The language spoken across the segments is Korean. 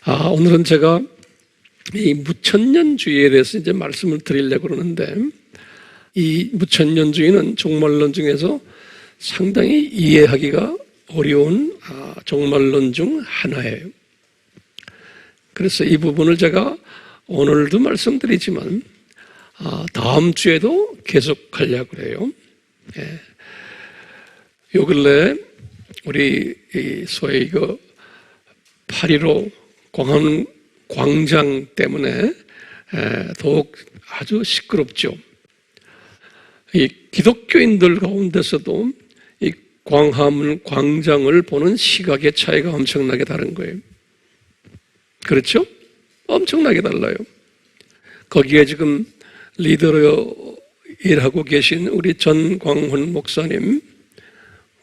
오늘은 제가 이 무천년주의에 대해서 이제 말씀을 드리려고 그러는데, 이 무천년주의는 종말론 중에서 상당히 이해하기가 어려운 종말론 중 하나예요. 그래서 이 부분을 제가 오늘도 말씀드리지만 다음 주에도 계속하려고 그래요. 요 근래 우리 소위 8.15 광장 때문에 더욱 아주 시끄럽죠. 이 기독교인들 가운데서도 이 광화문 광장을 보는 시각의 차이가 엄청나게 다른 거예요. 그렇죠? 엄청나게 달라요. 거기에 지금 리더로 일하고 계신 우리 전광훈 목사님,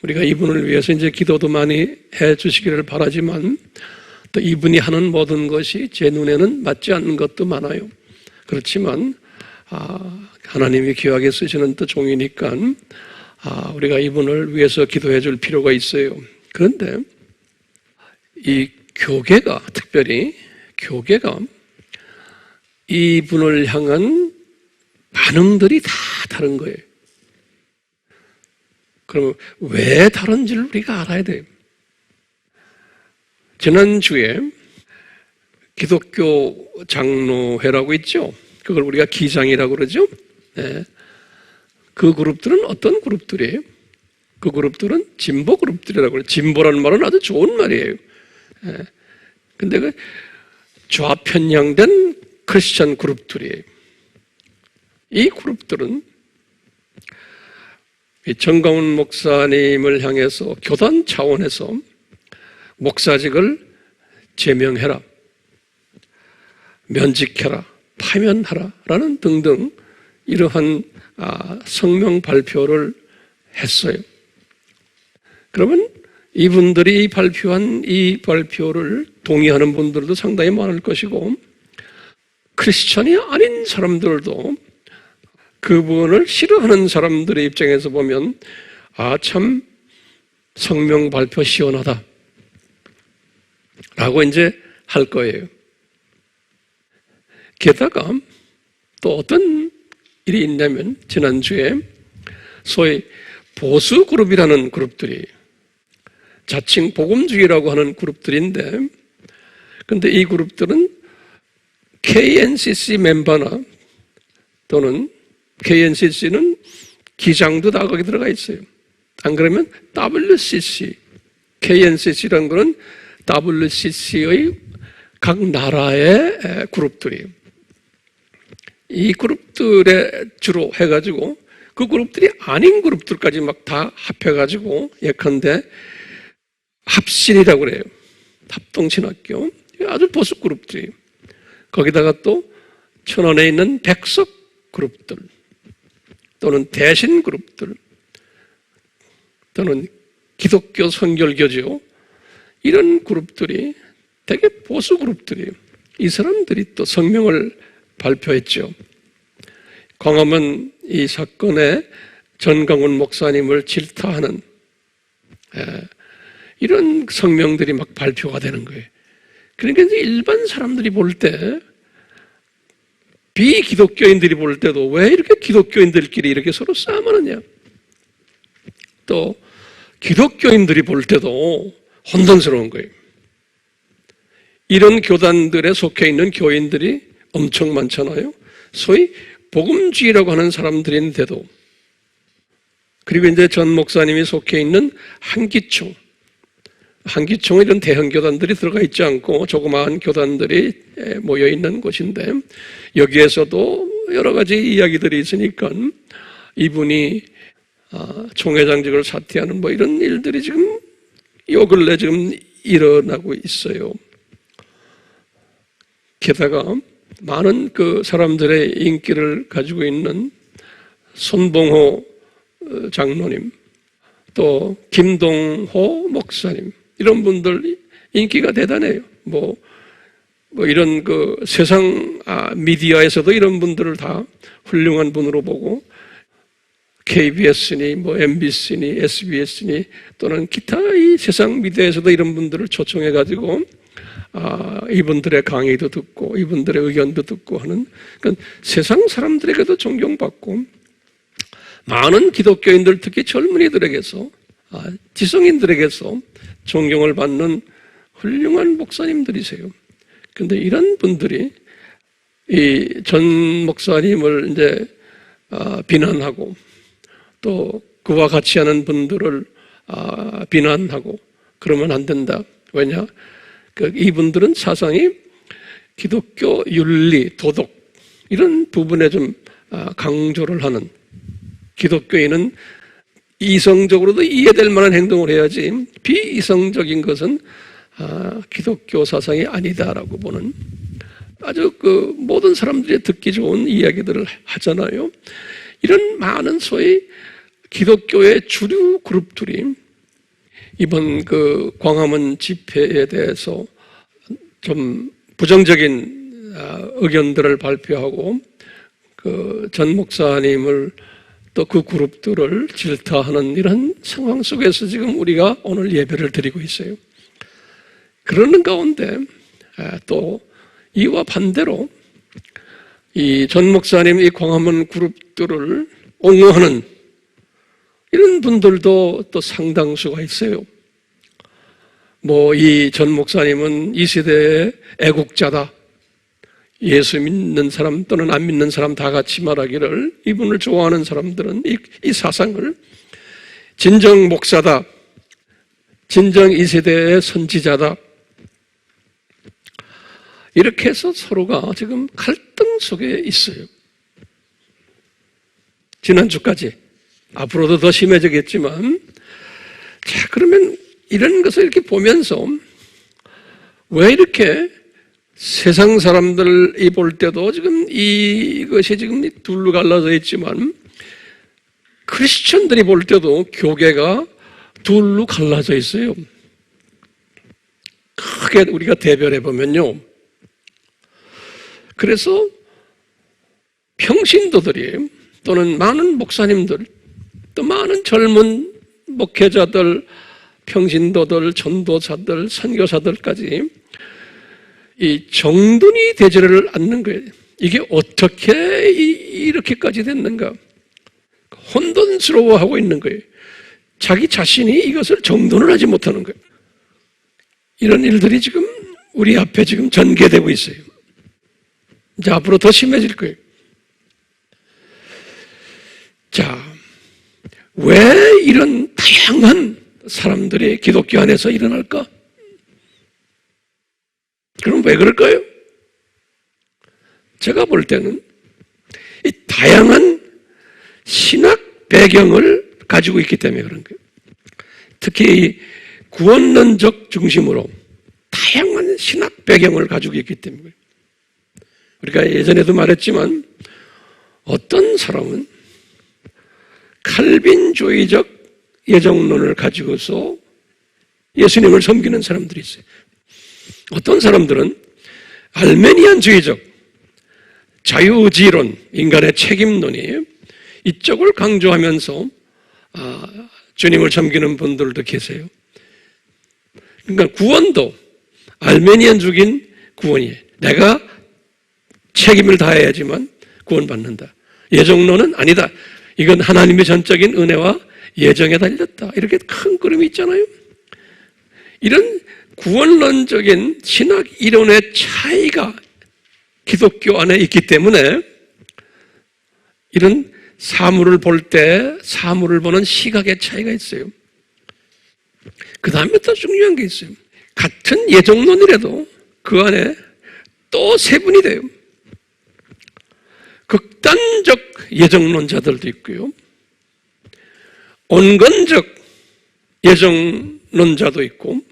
우리가 이분을 위해서 이제 기도도 많이 해 주시기를 바라지만, 또 이분이 하는 모든 것이 제 눈에는 맞지 않는 것도 많아요. 그렇지만 하나님이 귀하게 쓰시는 또 종이니까 우리가 이분을 위해서 기도해 줄 필요가 있어요. 그런데 이 교계가, 특별히 교계가 이분을 향한 반응들이 다 다른 거예요. 그럼 왜 다른지를 우리가 알아야 돼요. 지난주에 기독교 장로회라고 있죠. 그걸 우리가 기장이라고 그러죠. 네. 그 그룹들은 어떤 그룹들이에요? 그 그룹들은 진보 그룹들이라고 그래요. 진보라는 말은 아주 좋은 말이에요. 근데 그 좌편향된 크리스천 그룹들이에요. 이 그룹들은 정광훈 목사님을 향해서 교단 차원에서 목사직을 제명해라, 면직해라, 파면하라 라는 등등 이러한 성명 발표를 했어요. 그러면 이분들이 발표한 이 발표를 동의하는 분들도 상당히 많을 것이고, 크리스천이 아닌 사람들도 그분을 싫어하는 사람들의 입장에서 보면 참 성명 발표 시원하다 라고 이제 할 거예요. 게다가 또 어떤 일이 있냐면, 지난주에 소위 보수 그룹이라는 그룹들이, 자칭 복음주의라고 하는 그룹들인데, 근데 이 그룹들은 KNCC 멤버나 또는 KNCC는 기장도 다 거기 들어가 있어요. 안 그러면 WCC, KNCC라는 거는 WCC의 각 나라의 그룹들이에요. 이 그룹들에 주로 해가지고 그 그룹들이 아닌 그룹들까지 막 다 합해가지고 예컨대 합신이라고 그래요. 합동신학교. 아주 보수 그룹들이에요. 거기다가 또 천안에 있는 백석 그룹들 또는 대신 그룹들 또는 기독교 선결교죠. 이런 그룹들이 되게 보수 그룹들이에요. 이 사람들이 또 성명을 발표했죠. 광화문 이 사건에 전광훈 목사님을 질타하는 이런 성명들이 막 발표가 되는 거예요. 그러니까 이제 일반 사람들이 볼 때, 비기독교인들이 볼 때도 왜 이렇게 기독교인들끼리 이렇게 서로 싸움하느냐, 또 기독교인들이 볼 때도 혼돈스러운 거예요. 이런 교단들에 속해 있는 교인들이 엄청 많잖아요. 소위 복음주의라고 하는 사람들인데도, 그리고 이제 전 목사님이 속해 있는 한기총은 이런 대형 교단들이 들어가 있지 않고 조그마한 교단들이 모여 있는 곳인데, 여기에서도 여러 가지 이야기들이 있으니까 이분이 총회장직을 사퇴하는 뭐 이런 일들이 지금 요 근래 지금 일어나고 있어요. 게다가 많은 그 사람들의 인기를 가지고 있는 손봉호 장로님, 또 김동호 목사님, 이런 분들 인기가 대단해요. 뭐 이런 그 세상 미디어에서도 이런 분들을 다 훌륭한 분으로 보고, KBS니 뭐 MBC니 SBS니 또는 기타 이 세상 미디어에서도 이런 분들을 초청해 가지고 이분들의 강의도 듣고 이분들의 의견도 듣고 하는, 그러니까 세상 사람들에게도 존경받고 많은 기독교인들, 특히 젊은이들에게서, 지성인들에게서 존경을 받는 훌륭한 목사님들이세요. 그런데 이런 분들이 이 전 목사님을 이제 비난하고 또 그와 같이 하는 분들을 비난하고 그러면 안 된다. 왜냐? 이분들은 사상이 기독교 윤리, 도덕 이런 부분에 좀 강조를 하는, 기독교인은 이성적으로도 이해될 만한 행동을 해야지 비이성적인 것은 기독교 사상이 아니다라고 보는, 아주 모든 사람들이 듣기 좋은 이야기들을 하잖아요. 이런 많은 소위 기독교의 주류 그룹들이 이번 광화문 집회에 대해서 좀 부정적인 의견들을 발표하고 전 목사님을 또 그 그룹들을 질타하는 이런 상황 속에서 지금 우리가 오늘 예배를 드리고 있어요. 그러는 가운데 또 이와 반대로 이 전 목사님 이 광화문 그룹들을 옹호하는 이런 분들도 또 상당수가 있어요. 이 전 목사님은 이 시대의 애국자다. 예수 믿는 사람 또는 안 믿는 사람 다 같이 말하기를, 이분을 좋아하는 사람들은 이 사상을 진정 목사다, 진정 이 세대의 선지자다, 이렇게 해서 서로가 지금 갈등 속에 있어요. 지난주까지, 앞으로도 더 심해지겠지만, 자, 그러면 이런 것을 이렇게 보면서 왜 이렇게 세상 사람들이 볼 때도 지금 이것이 지금 둘로 갈라져 있지만 크리스천들이 볼 때도 교계가 둘로 갈라져 있어요. 크게 우리가 대별해 보면요. 그래서 평신도들이 또는 많은 목사님들, 또 많은 젊은 목회자들, 평신도들, 전도자들, 선교사들까지 이 정돈이 되지를 않는 거예요. 이게 어떻게 이렇게까지 됐는가? 혼돈스러워하고 있는 거예요. 자기 자신이 이것을 정돈을 하지 못하는 거예요. 이런 일들이 지금 우리 앞에 지금 전개되고 있어요. 이제 앞으로 더 심해질 거예요. 자, 왜 이런 다양한 사람들이 기독교 안에서 일어날까? 그럼 왜 그럴까요? 제가 볼 때는 이 다양한 신학 배경을 가지고 있기 때문에 그런 거예요. 특히 구원론적 중심으로 다양한 신학 배경을 가지고 있기 때문에. 우리가 예전에도 말했지만 어떤 사람은 칼빈주의적 예정론을 가지고서 예수님을 섬기는 사람들이 있어요. 어떤 사람들은 알메니안주의적 자유의지론, 인간의 책임론이 이쪽을 강조하면서 주님을 섬기는 분들도 계세요. 그러니까 구원도 알메니안적인 구원이에요. 내가 책임을 다해야지만 구원받는다. 예정론은 아니다. 이건 하나님의 전적인 은혜와 예정에 달렸다. 이렇게 큰 그림이 있잖아요. 이런 구원론적인 신학 이론의 차이가 기독교 안에 있기 때문에 이런 사물을 볼 때 사물을 보는 시각의 차이가 있어요. 그 다음에 더 중요한 게 있어요. 같은 예정론이라도 그 안에 또 세분이 돼요. 극단적 예정론자들도 있고요. 온건적 예정론자도 있고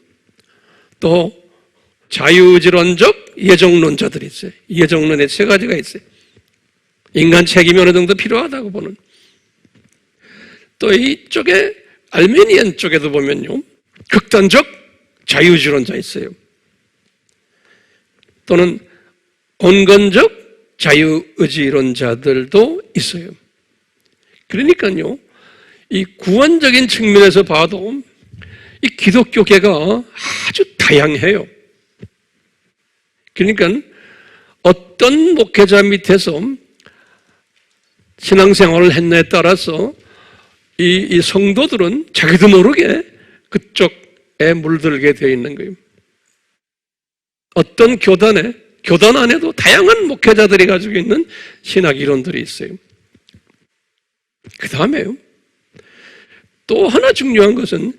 또 자유의지론적 예정론자들이 있어요. 예정론에 세 가지가 있어요. 인간 책임이 어느 정도 필요하다고 보는. 또 이쪽에 알메니안 쪽에도 보면요. 극단적 자유의지론자 있어요. 또는 온건적 자유의지론자들도 있어요. 그러니까요. 이 구원적인 측면에서 봐도 이 기독교계가 아주 다양해요. 그러니까 어떤 목회자 밑에서 신앙생활을 했냐에 따라서 이 성도들은 자기도 모르게 그쪽에 물들게 되어 있는 거예요. 어떤 교단 안에도 다양한 목회자들이 가지고 있는 신학 이론들이 있어요. 그 다음에요, 또 하나 중요한 것은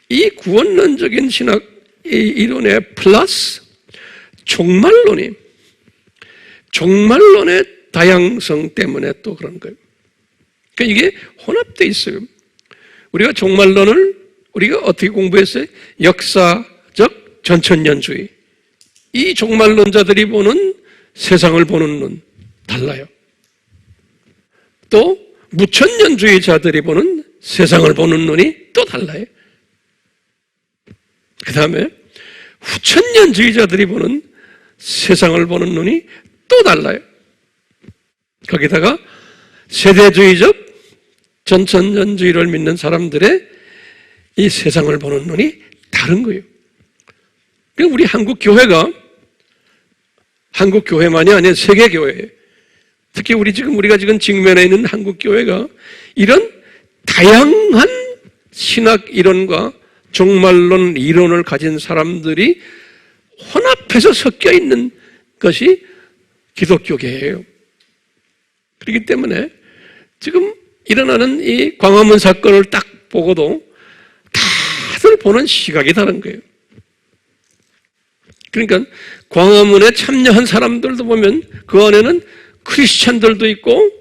이 구원론적인 신학 이론의 플러스 종말론의 다양성 때문에 또 그런 거예요. 그러니까 이게 혼합되어 있어요. 우리가 종말론을 우리가 어떻게 공부했어요? 역사적 전천년주의. 이 종말론자들이 보는 세상을 보는 눈 달라요. 또 무천년주의자들이 보는 세상을 보는 눈이 또 달라요. 그 다음에 후천년주의자들이 보는 세상을 보는 눈이 또 달라요. 거기다가 세대주의적 전천년주의를 믿는 사람들의 이 세상을 보는 눈이 다른 거예요. 그러니까 우리 한국 교회만이 아니라 세계 교회, 특히 우리가 지금 직면해 있는 한국 교회가 이런 다양한 신학 이론과 종말론 이론을 가진 사람들이 혼합해서 섞여 있는 것이 기독교계예요. 그렇기 때문에 지금 일어나는 이 광화문 사건을 딱 보고도 다들 보는 시각이 다른 거예요. 그러니까 광화문에 참여한 사람들도 보면 그 안에는 크리스찬들도 있고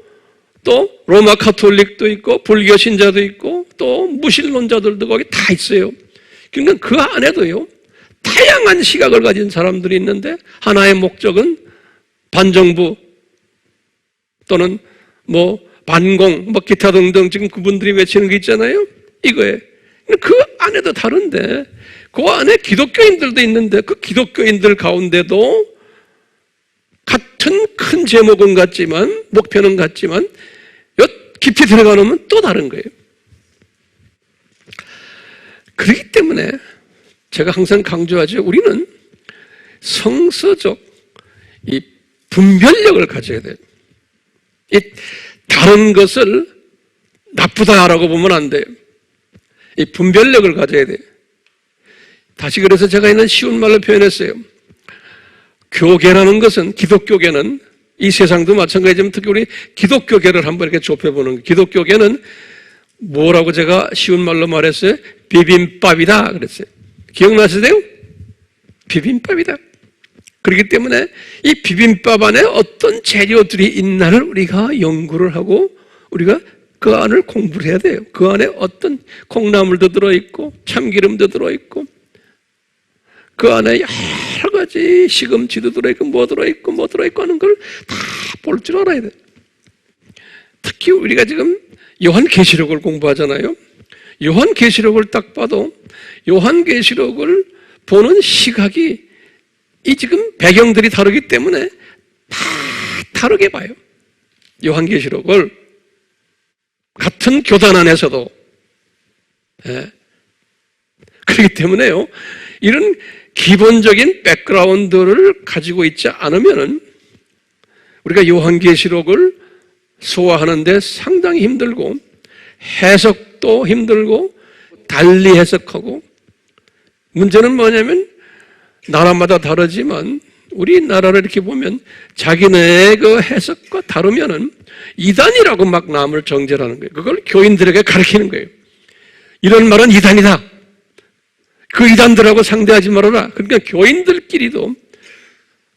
또 로마 카톨릭도 있고 불교 신자도 있고 또 무신론자들도 거기 다 있어요. 그러니까 그 안에도요, 다양한 시각을 가진 사람들이 있는데 하나의 목적은 반정부 또는 반공 기타 등등 지금 그분들이 외치는 게 있잖아요. 이거에 그 안에도 다른데 그 안에 기독교인들도 있는데 그 기독교인들 가운데도 같은 큰 제목은 같지만 목표는 같지만 깊이 들어가 놓으면 또 다른 거예요. 그렇기 때문에 제가 항상 강조하죠. 우리는 성서적 이 분별력을 가져야 돼요. 이 다른 것을 나쁘다라고 보면 안 돼요. 이 분별력을 가져야 돼요. 다시 그래서 제가 있는 쉬운 말로 표현했어요. 교계라는 것은, 기독교계는 이 세상도 마찬가지지만 특히 우리 기독교계를 한번 이렇게 좁혀보는 거예요. 기독교계는 뭐라고 제가 쉬운 말로 말했어요? 비빔밥이다 그랬어요. 기억나시세요? 비빔밥이다. 그렇기 때문에 이 비빔밥 안에 어떤 재료들이 있나를 우리가 연구를 하고 우리가 그 안을 공부를 해야 돼요. 그 안에 어떤 콩나물도 들어있고 참기름도 들어있고 그 안에 여러 가지 시금치도 들어있고 뭐 들어있고 하는 걸 다 볼 줄 알아야 돼요. 특히 우리가 지금 요한계시록을 공부하잖아요. 요한계시록을 딱 봐도 요한계시록을 보는 시각이 이 지금 배경들이 다르기 때문에 다 다르게 봐요. 요한계시록을 같은 교단 안에서도. 그렇기 때문에요, 이런 기본적인 백그라운드를 가지고 있지 않으면은 우리가 요한계시록을 소화하는데 상당히 힘들고 해석도 힘들고 달리 해석하고, 문제는 뭐냐면 나라마다 다르지만 우리나라를 이렇게 보면 자기네의 그 해석과 다르면은 이단이라고 막 남을 정죄하는 거예요. 그걸 교인들에게 가르치는 거예요. 이런 말은 이단이다. 그 이단들하고 상대하지 말아라. 그러니까 교인들끼리도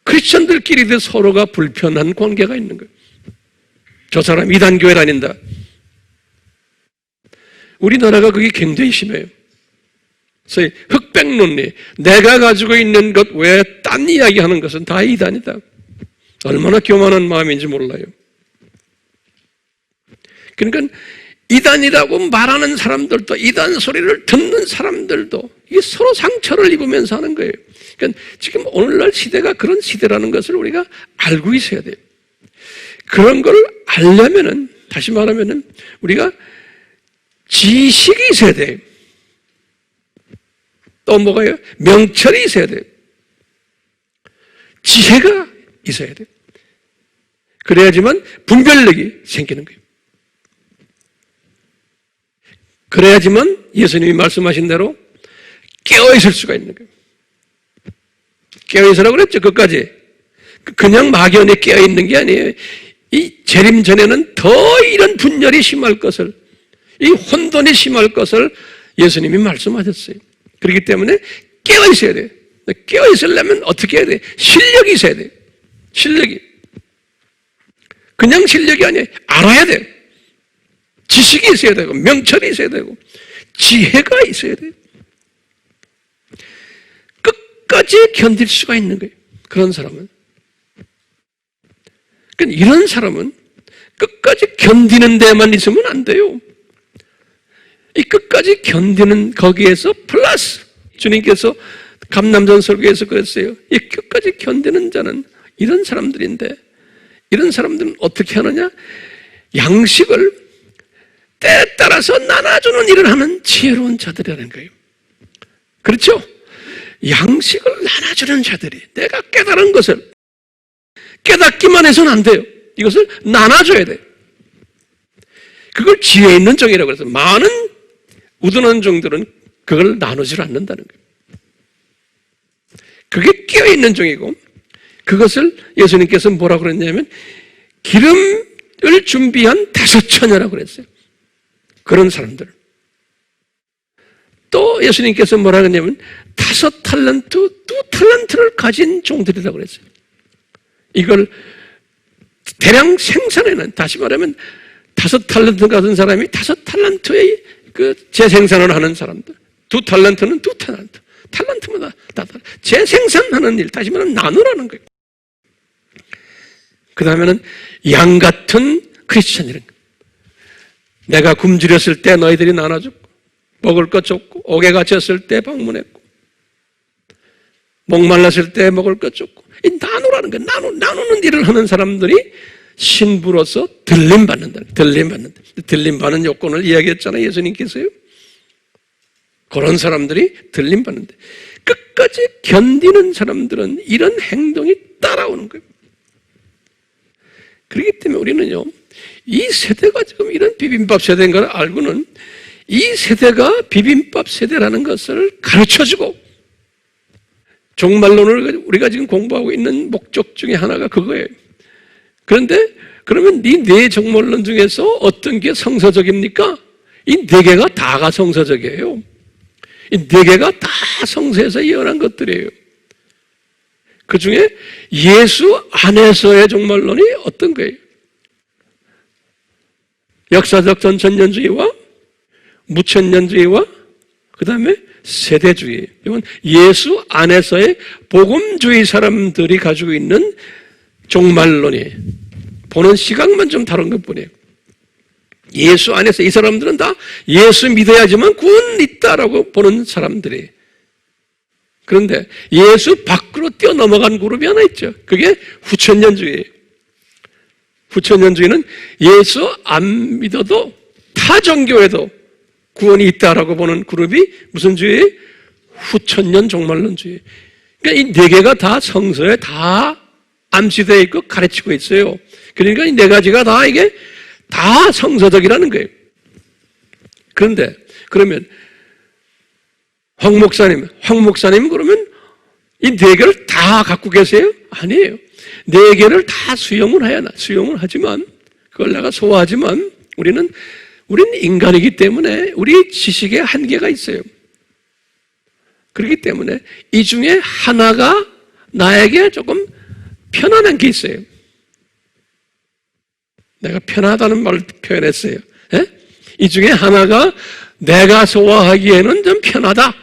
크리스천들끼리도 서로가 불편한 관계가 있는 거예요. 저 사람 이단교회 다닌다. 우리나라가 그게 굉장히 심해요. 소위 흑백론리, 내가 가지고 있는 것 외에 딴 이야기 하는 것은 다 이단이다. 얼마나 교만한 마음인지 몰라요. 그러니까 이단이라고 말하는 사람들도, 이단 소리를 듣는 사람들도 이게 서로 상처를 입으면서 하는 거예요. 그러니까 지금 오늘날 시대가 그런 시대라는 것을 우리가 알고 있어야 돼요. 그런 걸 알려면은, 다시 말하면은 우리가 지식이 있어야 돼요. 또 뭐가요? 명철이 있어야 돼요. 지혜가 있어야 돼요. 그래야지만 분별력이 생기는 거예요. 그래야지만 예수님이 말씀하신 대로 깨어있을 수가 있는 거예요. 깨어있으라고 그랬죠, 끝까지. 그냥 막연히 깨어있는 게 아니에요. 이 재림 전에는 더 이런 분열이 심할 것을, 이 혼돈이 심할 것을 예수님이 말씀하셨어요. 그렇기 때문에 깨어있어야 돼요. 깨어있으려면 어떻게 해야 돼요? 실력이 있어야 돼요. 실력이. 그냥 실력이 아니에요. 알아야 돼요. 지식이 있어야 되고, 명철이 있어야 되고, 지혜가 있어야 돼요. 끝까지 견딜 수가 있는 거예요. 그런 사람은. 그러니까 이런 사람은 끝까지 견디는 데만 있으면 안 돼요. 이 끝까지 견디는 거기에서 플러스, 주님께서 감남전 설교에서 그랬어요. 이 끝까지 견디는 자는 이런 사람들인데, 이런 사람들은 어떻게 하느냐? 양식을 때에 따라서 나눠주는 일을 하는 지혜로운 자들이라는 거예요. 그렇죠? 양식을 나눠주는 자들이, 내가 깨달은 것을 깨닫기만 해서는 안 돼요. 이것을 나눠줘야 돼요. 그걸 지혜 있는 종이라고 해서 많은 우둔한 종들은 그걸 나누지 않는다는 거예요. 그게 깨어있는 종이고, 그것을 예수님께서 뭐라고 그랬냐면 기름을 준비한 5처녀라고 그랬어요. 그런 사람들. 또 예수님께서 뭐라고 했냐면 5달란트, 2달란트를 가진 종들이라고 그랬어요. 이걸 대량 생산해낸, 다시 말하면 5달란트 가진 사람이 5달란트의 그 재생산을 하는 사람들. 2달란트는 2달란트. 달란트마다 다 재생산하는 일, 다시 말하면 나누라는 거예요. 그 다음에는 양 같은 크리스천이라는 거예요. 내가 굶주렸을 때 너희들이 나눠줬고, 먹을 것 줬고, 옥에 갇혔을 때 방문했고, 목말랐을 때 먹을 것 줬고, 이 나누라는 거예요. 나누는 일을 하는 사람들이 신부로서 들림받는다. 들림받는 요건을 이야기했잖아요, 예수님께서요. 그런 사람들이 들림받는데, 끝까지 견디는 사람들은 이런 행동이 따라오는 거예요. 그렇기 때문에 우리는요, 이 세대가 지금 이런 비빔밥 세대인 걸 알고는 이 세대가 비빔밥 세대라는 것을 가르쳐주고, 종말론을 우리가 지금 공부하고 있는 목적 중에 하나가 그거예요. 그런데 그러면 이 네 종말론 중에서 어떤 게 성서적입니까? 이 네 개가 다가 성서적이에요. 이 네 개가 다 성서에서 예언한 것들이에요. 그 중에 예수 안에서의 종말론이 어떤 거예요? 역사적 전천년주의와 무천년주의와 그 다음에 세대주의. 이건 예수 안에서의 복음주의 사람들이 가지고 있는 종말론이에요. 보는 시각만 좀 다른 것뿐이에요. 예수 안에서 이 사람들은 다 예수 믿어야지만 구원 있다라고 보는 사람들이에요. 그런데 예수 밖으로 뛰어넘어간 그룹이 하나 있죠. 그게 후천년주의예요. 후천년주의는 예수 안 믿어도 타 종교에도 구원이 있다라고 보는 그룹이 무슨 주의예요? 후천년 종말론주의. 그러니까 이 네 개가 다 성서에 다 암시되어 있고 가르치고 있어요. 그러니까 이 네 가지가 다 이게 다 성서적이라는 거예요. 그런데 그러면 황 목사님 그러면 이 네 개를 다 갖고 계세요? 아니에요. 네 개를 다 수용을 하지만, 그걸 내가 소화하지만, 우리는 인간이기 때문에 우리 지식에 한계가 있어요. 그렇기 때문에 이 중에 하나가 나에게 조금 편안한 게 있어요. 내가 편하다는 말을 표현했어요. 에? 이 중에 하나가 내가 소화하기에는 좀 편하다.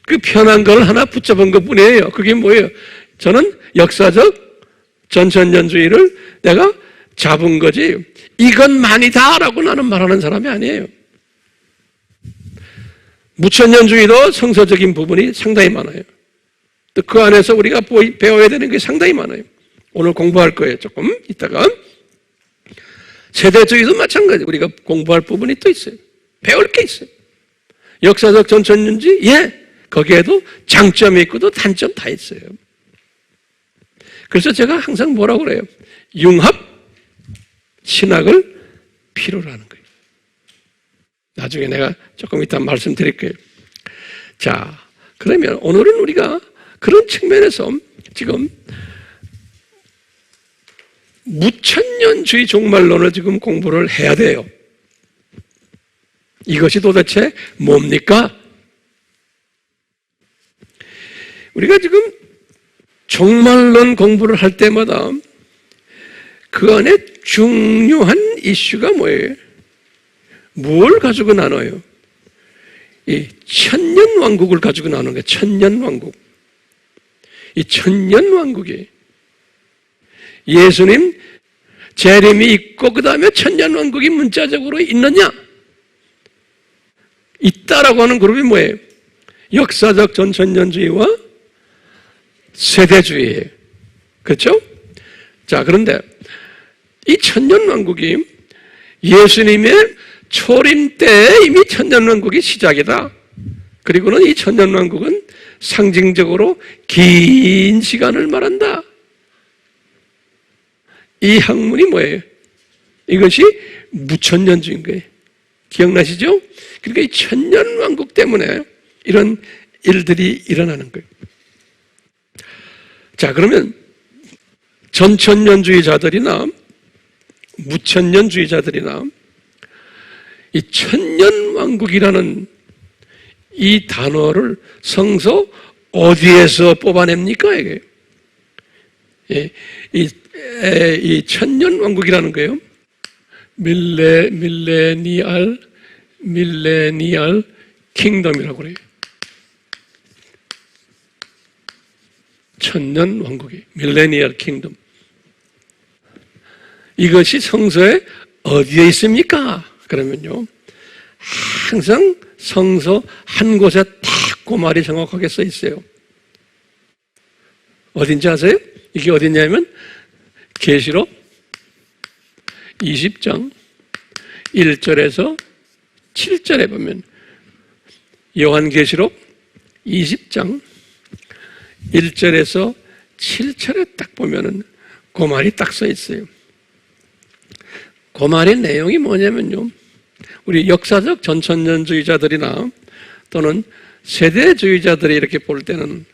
그 편한 걸 하나 붙잡은 것 뿐이에요. 그게 뭐예요? 저는 역사적 전천년주의를 내가 잡은 거지, 이것만이다라고 나는 말하는 사람이 아니에요. 무천년주의도 성서적인 부분이 상당히 많아요. 또 그 안에서 우리가 배워야 되는 게 상당히 많아요. 오늘 공부할 거예요. 조금 이따가. 세대주의도 마찬가지. 우리가 공부할 부분이 또 있어요. 배울 게 있어요. 역사적 전천년주의, 거기에도 장점이 있고 또 단점 다 있어요. 그래서 제가 항상 뭐라고 그래요? 융합 신학을 필요로 하는 거예요. 나중에 내가 조금 이따 말씀드릴 거예요. 자, 그러면 오늘은 우리가 그런 측면에서 지금 무천년주의 종말론을 지금 공부를 해야 돼요. 이것이 도대체 뭡니까? 우리가 지금 종말론 공부를 할 때마다 그 안에 중요한 이슈가 뭐예요? 무엇을 가지고 나눠요? 이 천년왕국을 가지고 나누는 거예요. 천년왕국. 이 천년왕국이 예수님 재림이 있고 그 다음에 천년왕국이 문자적으로 있느냐? 있다라고 하는 그룹이 뭐예요? 역사적 전천년주의와 세대주의예요. 그렇죠? 자, 그런데 이 천년왕국이 예수님의 초림 때 이미 천년왕국이 시작이다. 그리고는 이 천년왕국은 상징적으로 긴 시간을 말한다. 이 학문이 뭐예요? 이것이 무천년주의인 거예요. 기억나시죠? 그러니까 이 천년왕국 때문에 이런 일들이 일어나는 거예요. 자, 그러면 전천년주의자들이나 무천년주의자들이나 이 천년왕국이라는 이 단어를 성서 어디에서 뽑아냅니까? 이게 이 천년왕국이라는 거예요. 밀레니얼 킹덤이라고 그래요. 천년왕국이 밀레니얼 킹덤. 이것이 성서에 어디에 있습니까? 그러면요, 항상 성서 한 곳에 딱 그 말이 정확하게 써 있어요. 어딘지 아세요? 이게 어디냐면 계시록 20장 1절에서 7절에 보면, 요한계시록 20장 1절에서 7절에 딱 보면은 그 말이 딱 써 있어요. 그 말의 내용이 뭐냐면요, 우리 역사적 전천년주의자들이나 또는 세대주의자들이 이렇게 볼 때는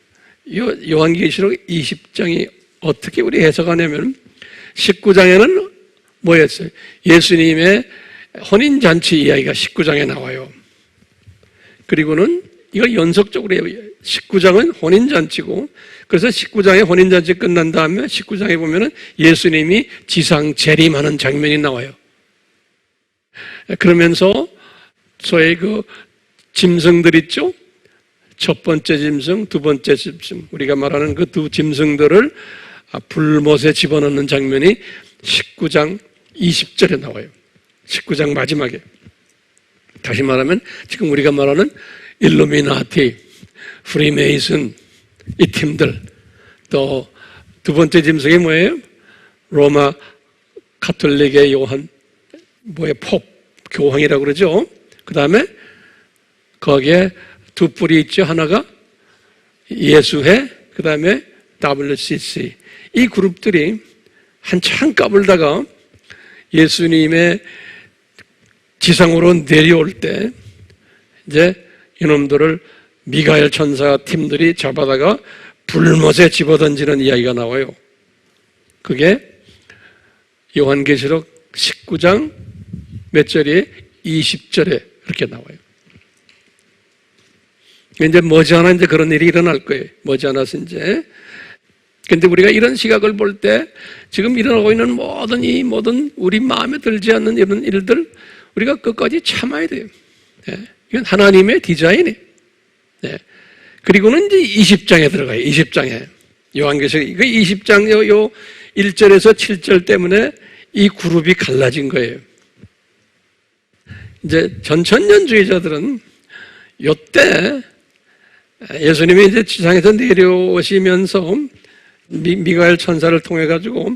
요한계시록 20장이 어떻게 우리 해석하냐면, 19장에는 뭐였어요? 예수님의 혼인잔치 이야기가 19장에 나와요. 그리고는 이거 연속적으로 해요. 19장은 혼인잔치고, 그래서 19장에 혼인잔치 끝난 다음에 19장에 보면은 예수님이 지상 재림하는 장면이 나와요. 그러면서 소위 그 짐승들 있죠? 첫 번째 짐승, 두 번째 짐승, 우리가 말하는 그 두 짐승들을 불못에 집어넣는 장면이 19장 20절에 나와요. 19장 마지막에. 다시 말하면 지금 우리가 말하는 일루미나티, 프리메이슨, 이 팀들, 또 두 번째 짐승이 뭐예요? 로마 가톨릭의 요한, 팝 교황이라고 그러죠. 그 다음에 거기에 두 뿔이 있죠. 하나가 예수회, 그 다음에 WCC. 이 그룹들이 한참 까불다가 예수님의 지상으로 내려올 때 이제 이놈들을 미가엘 천사 팀들이 잡아다가 불못에 집어던지는 이야기가 나와요. 그게 요한계시록 19장 몇 절에 20절에 이렇게 나와요. 이제 머지않아 이제 그런 일이 일어날 거예요. 머지않아서 이제. 근데 우리가 이런 시각을 볼 때 지금 일어나고 있는 모든 우리 마음에 들지 않는 이런 일들 우리가 끝까지 참아야 돼요. 네. 이건 하나님의 디자인이에요. 네. 그리고는 이제 20장에 들어가요. 20장에. 요한계시록, 이거 20장 요 1절에서 7절 때문에 이 그룹이 갈라진 거예요. 이제 전천년주의자들은 요때 예수님이 이제 지상에서 내려오시면서 미가엘 천사를 통해 가지고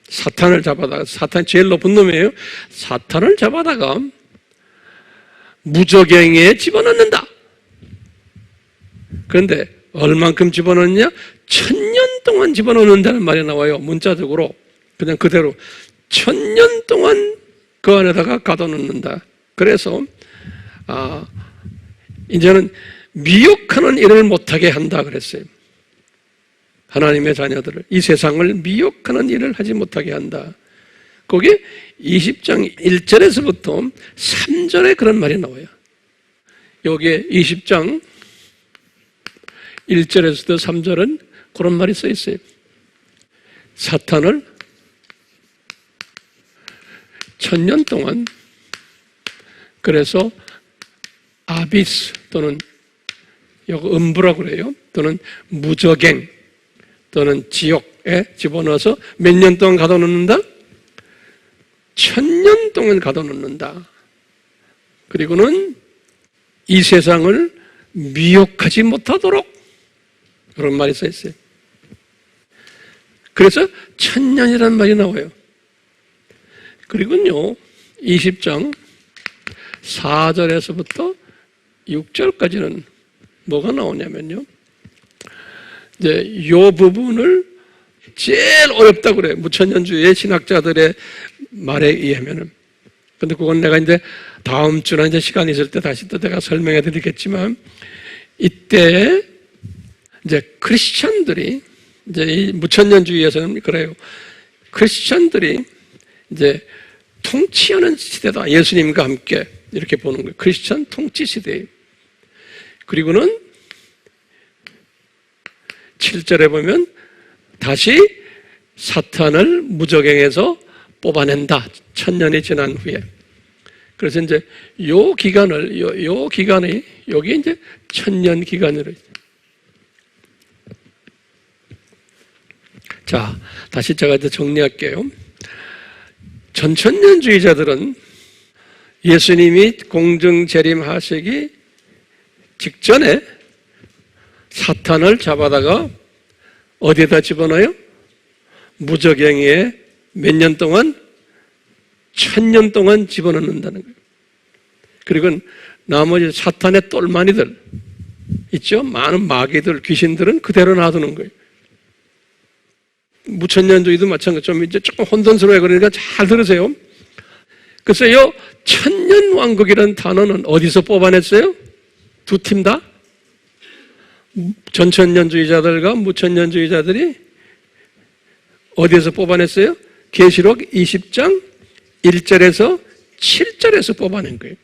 사탄을 잡아다가, 사탄 제일 높은 놈이에요. 사탄을 잡아다가 무저갱에 집어넣는다. 그런데 얼만큼 집어넣느냐? 1000년 동안 집어넣는다는 말이 나와요. 문자적으로 그냥 그대로 1000년 동안 그 안에다가 가둬놓는다. 그래서 이제는 미혹하는 일을 못하게 한다 그랬어요. 하나님의 자녀들을, 이 세상을 미혹하는 일을 하지 못하게 한다. 거기에 20장 1절에서부터 3절에 그런 말이 나와요. 여기에 20장 1절에서부터 3절은 그런 말이 써 있어요. 사탄을 1000년 동안, 그래서 아비스 또는 여기 음부라고 그래요. 또는 무저갱 또는 지옥에 집어넣어서 몇 년 동안 가둬놓는다? 1000년 동안 가둬놓는다. 그리고는 이 세상을 미혹하지 못하도록, 그런 말이 써 있어요. 그래서 1000년이라는 말이 나와요. 그리고요 20장 4절에서부터 6절까지는 뭐가 나오냐면요, 이제 이 부분을 제일 어렵다고 그래요. 무천년주의 신학자들의 말에 의하면은. 근데 그건 내가 이제 다음 주나 이제 시간 있을 때 다시 또 내가 설명해 드리겠지만, 이때 이제 크리스천들이, 이제 이 무천년주의에서는 그래요. 크리스천들이 이제 통치하는 시대다. 예수님과 함께 이렇게 보는 거예요. 크리스천 통치 시대예요. 그리고는 7절에 보면 다시 사탄을 무저갱에서 뽑아낸다. 1000년이 지난 후에. 그래서 이제 요 기간을, 요 기간이, 여기 이제 1000년 기간으로. 자, 다시 제가 이제 정리할게요. 전천년주의자들은 예수님이 공중 재림하시기 직전에 사탄을 잡아다가 어디에다 집어넣어요? 무저갱이에 몇 년 동안? 1000년 동안 집어넣는다는 거예요. 그리고 나머지 사탄의 똘마니들 있죠? 많은 마귀들, 귀신들은 그대로 놔두는 거예요. 무천년주의도 마찬가지. 좀 이제 조금 혼돈스러워요. 그러니까 잘 들으세요. 그래서 이 천년왕국이라는 단어는 어디서 뽑아냈어요? 두 팀 다? 전천년주의자들과 무천년주의자들이 어디에서 뽑아냈어요? 계시록 20장 1절에서 7절에서 뽑아낸 거예요.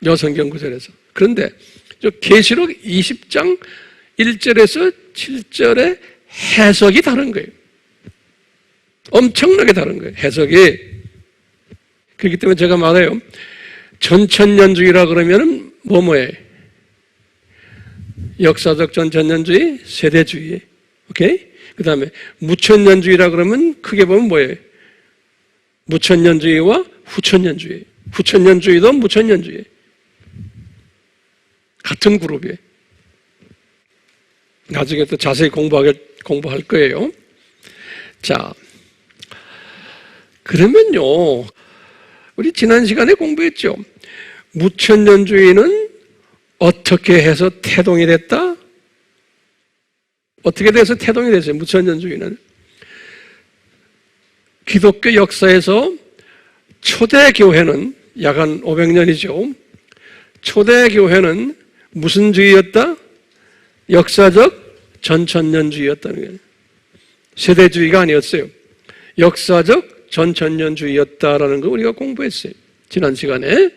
여성경 구절에서. 그런데 계시록 20장 1절에서 7절의 해석이 다른 거예요. 엄청나게 다른 거예요. 해석이. 그렇기 때문에 제가 말해요. 전천년주의라 그러면 뭐예요? 역사적 전천년주의, 세대주의. 오케이? 그 다음에 무천년주의라 그러면 크게 보면 뭐예요? 무천년주의와 후천년주의. 후천년주의도 무천년주의. 같은 그룹이에요. 나중에 또 자세히 공부할 거예요. 자, 그러면요, 우리 지난 시간에 공부했죠. 무천년주의는 어떻게 해서 태동이 됐다? 어떻게 돼서 태동이 됐어요? 무천년주의는 기독교 역사에서 초대교회는 약 한 500년이죠. 초대교회는 무슨 주의였다? 역사적 전천년주의였다는 거예요. 세대주의가 아니었어요. 역사적 전천년주의였다라는 거 우리가 공부했어요. 지난 시간에.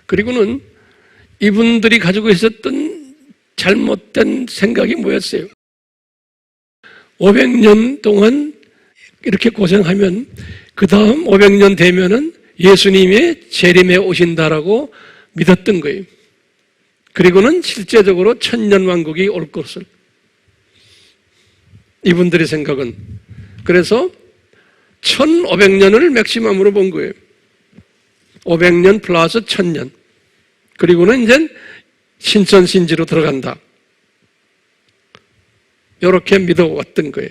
그리고는 이분들이 가지고 있었던 잘못된 생각이 뭐였어요? 500년 동안 이렇게 고생하면 그 다음 500년 되면은 예수님의 재림에 오신다라고 믿었던 거예요. 그리고는 실제적으로 천년왕국이 올 것을. 이분들의 생각은. 그래서 1500년을 맥시멈으로 본 거예요. 500년 플러스 1000년. 그리고는 이제 신천신지로 들어간다. 이렇게 믿어왔던 거예요.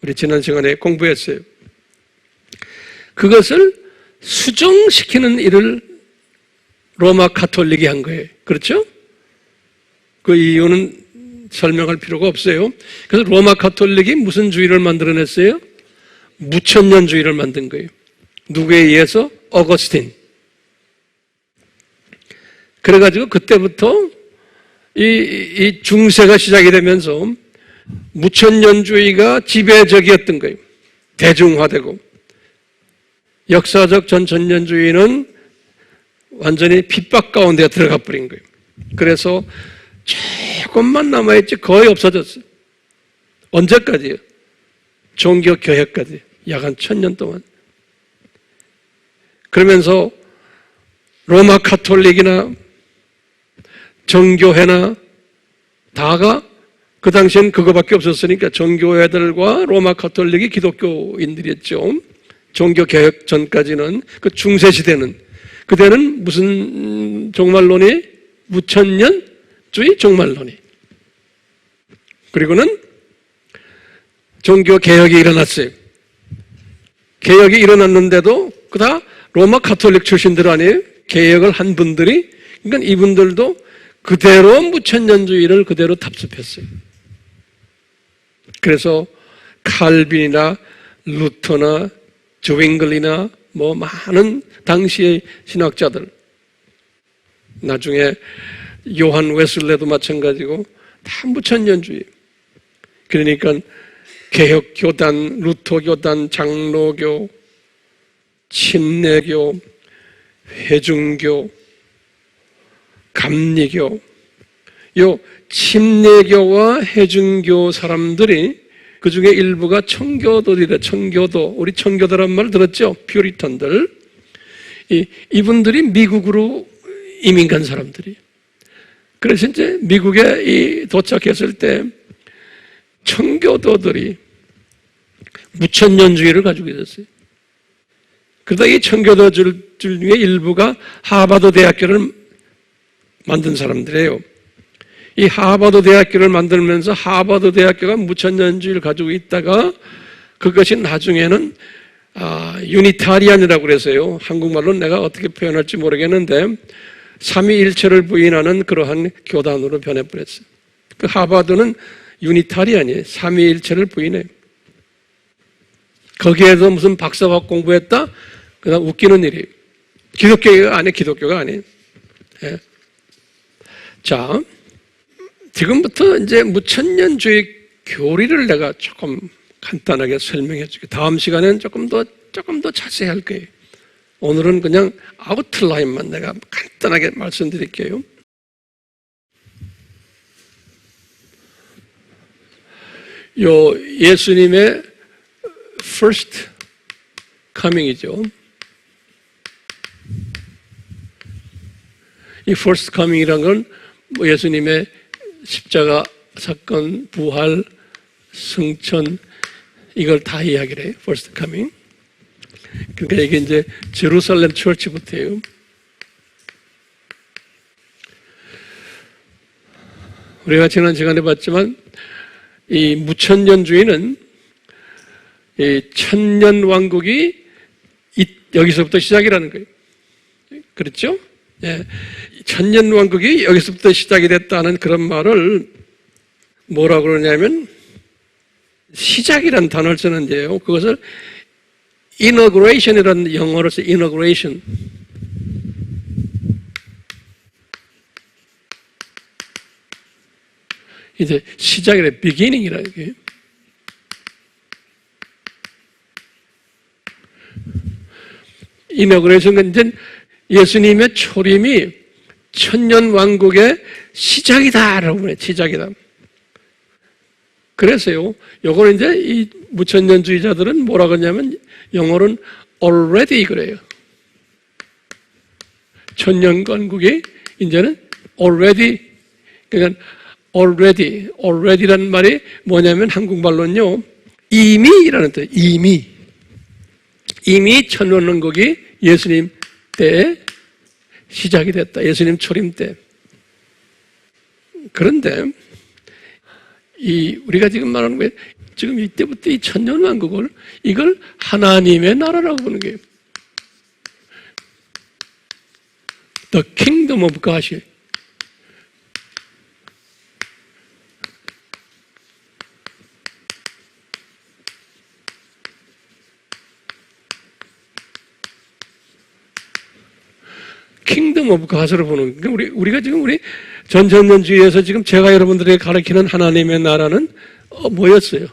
우리 지난 시간에 공부했어요. 그것을 수정시키는 일을 로마 가톨릭이 한 거예요. 그렇죠? 그 이유는 설명할 필요가 없어요. 그래서 로마 가톨릭이 무슨 주의를 만들어냈어요? 무천년주의를 만든 거예요. 누구에 의해서? 어거스틴. 그래가지고 그때부터 이 중세가 시작이 되면서 무천년주의가 지배적이었던 거예요. 대중화되고. 역사적 전천년주의는 완전히 핍박 가운데 들어가 버린 거예요. 그래서 조금만 남아있지 거의 없어졌어요. 언제까지요? 종교개혁까지. 약 한 1000년 동안. 그러면서 로마 가톨릭이나 정교회나 다가 그 당시엔 그거밖에 없었으니까 정교회들과 로마 가톨릭이 기독교인들이었죠. 종교개혁 전까지는 그 중세시대는 그때는 무슨 종말론이? 무천년주의 종말론이. 그리고는 종교개혁이 일어났어요. 개혁이 일어났는데도 그다 로마 가톨릭 출신들 아니에요? 개혁을 한 분들이. 그러니까 이분들도 그대로 무천년주의를 그대로 답습했어요. 그래서 칼빈이나 루터나 조윙글이나 뭐 많은 당시의 신학자들, 나중에 요한 웨슬레도 마찬가지고 다 무천년주의. 그러니까 개혁교단, 루터교단, 장로교, 침례교, 회중교, 감리교, 요 침례교와 회중교 사람들이 그 중에 일부가 청교도들이래. 청교도. 우리 청교도란 말 들었죠? 퓨리탄들. 이분들이 미국으로 이민 간 사람들이. 그래서 이제 미국에 도착했을 때 청교도들이 무천년주의를 가지고 있었어요. 그러다 이 청교도들 중에 일부가 하버드 대학교를 만든 사람들이에요. 이 하버드 대학교를 만들면서 하버드 대학교가 무천년주의를 가지고 있다가 그것이 나중에는 유니타리안이라고 그래서요. 한국말로 내가 어떻게 표현할지 모르겠는데 삼위일체를 부인하는 그러한 교단으로 변해버렸어요. 그 하버드는 유니타리안이에요. 삼위일체를 부인해요. 거기에서 무슨 박사학 공부했다? 그냥 웃기는 일이에요. 기독교가 아니에요. 기독교가 아니에요. 예. 자, 지금부터 이제 무천년주의 교리를 내가 조금 간단하게 설명해 줄게요. 다음 시간에는 조금 더 자세히 할 거예요. 오늘은 그냥 아웃라인만 내가 간단하게 말씀드릴게요. 예수님의 first coming이죠. 이 first coming이란 건 예수님의 십자가 사건, 부활, 승천 이걸 다 이야기를 해요. first coming. 그러니까 이게 이제 제루살렘 처치부터예요. 우리가 지난 시간에 봤지만 이 무천년주의는 이 천년왕국이 여기서부터 시작이라는 거예요. 그렇죠? 예. 천년왕국이 여기서부터 시작이 됐다는 그런 말을 뭐라고 그러냐면 시작이라는 단어를 쓰는데요. 그것을 inauguration이라는 영어로서 inauguration. 이제 시작이래, beginning이라는 게. inauguration은 이제 예수님의 초림이 천년왕국의 시작이다라고 그래요. 시작이다. 그래서요, 요걸 이제 이 무천년주의자들은 뭐라 그러냐면 영어로는 already 그래요. 천년왕국이 이제는 already, 그러니까 already라는 말이 뭐냐면 한국말로는요, 이미라는 뜻, 이미 천년왕국이 예수님 때 시작이 됐다. 예수님 초림 때. 그런데 우리가 지금 말하는 거예요. 지금 이때부터 이 천년왕국을 이걸 하나님의 나라라고 보는 거예요. The kingdom of God이. 킹덤 오브 갓으로 보는 거예요. 우리가 지금 우리 전천년주의에서 지금 제가 여러분들에게 가르치는 하나님의 나라는 뭐였어요?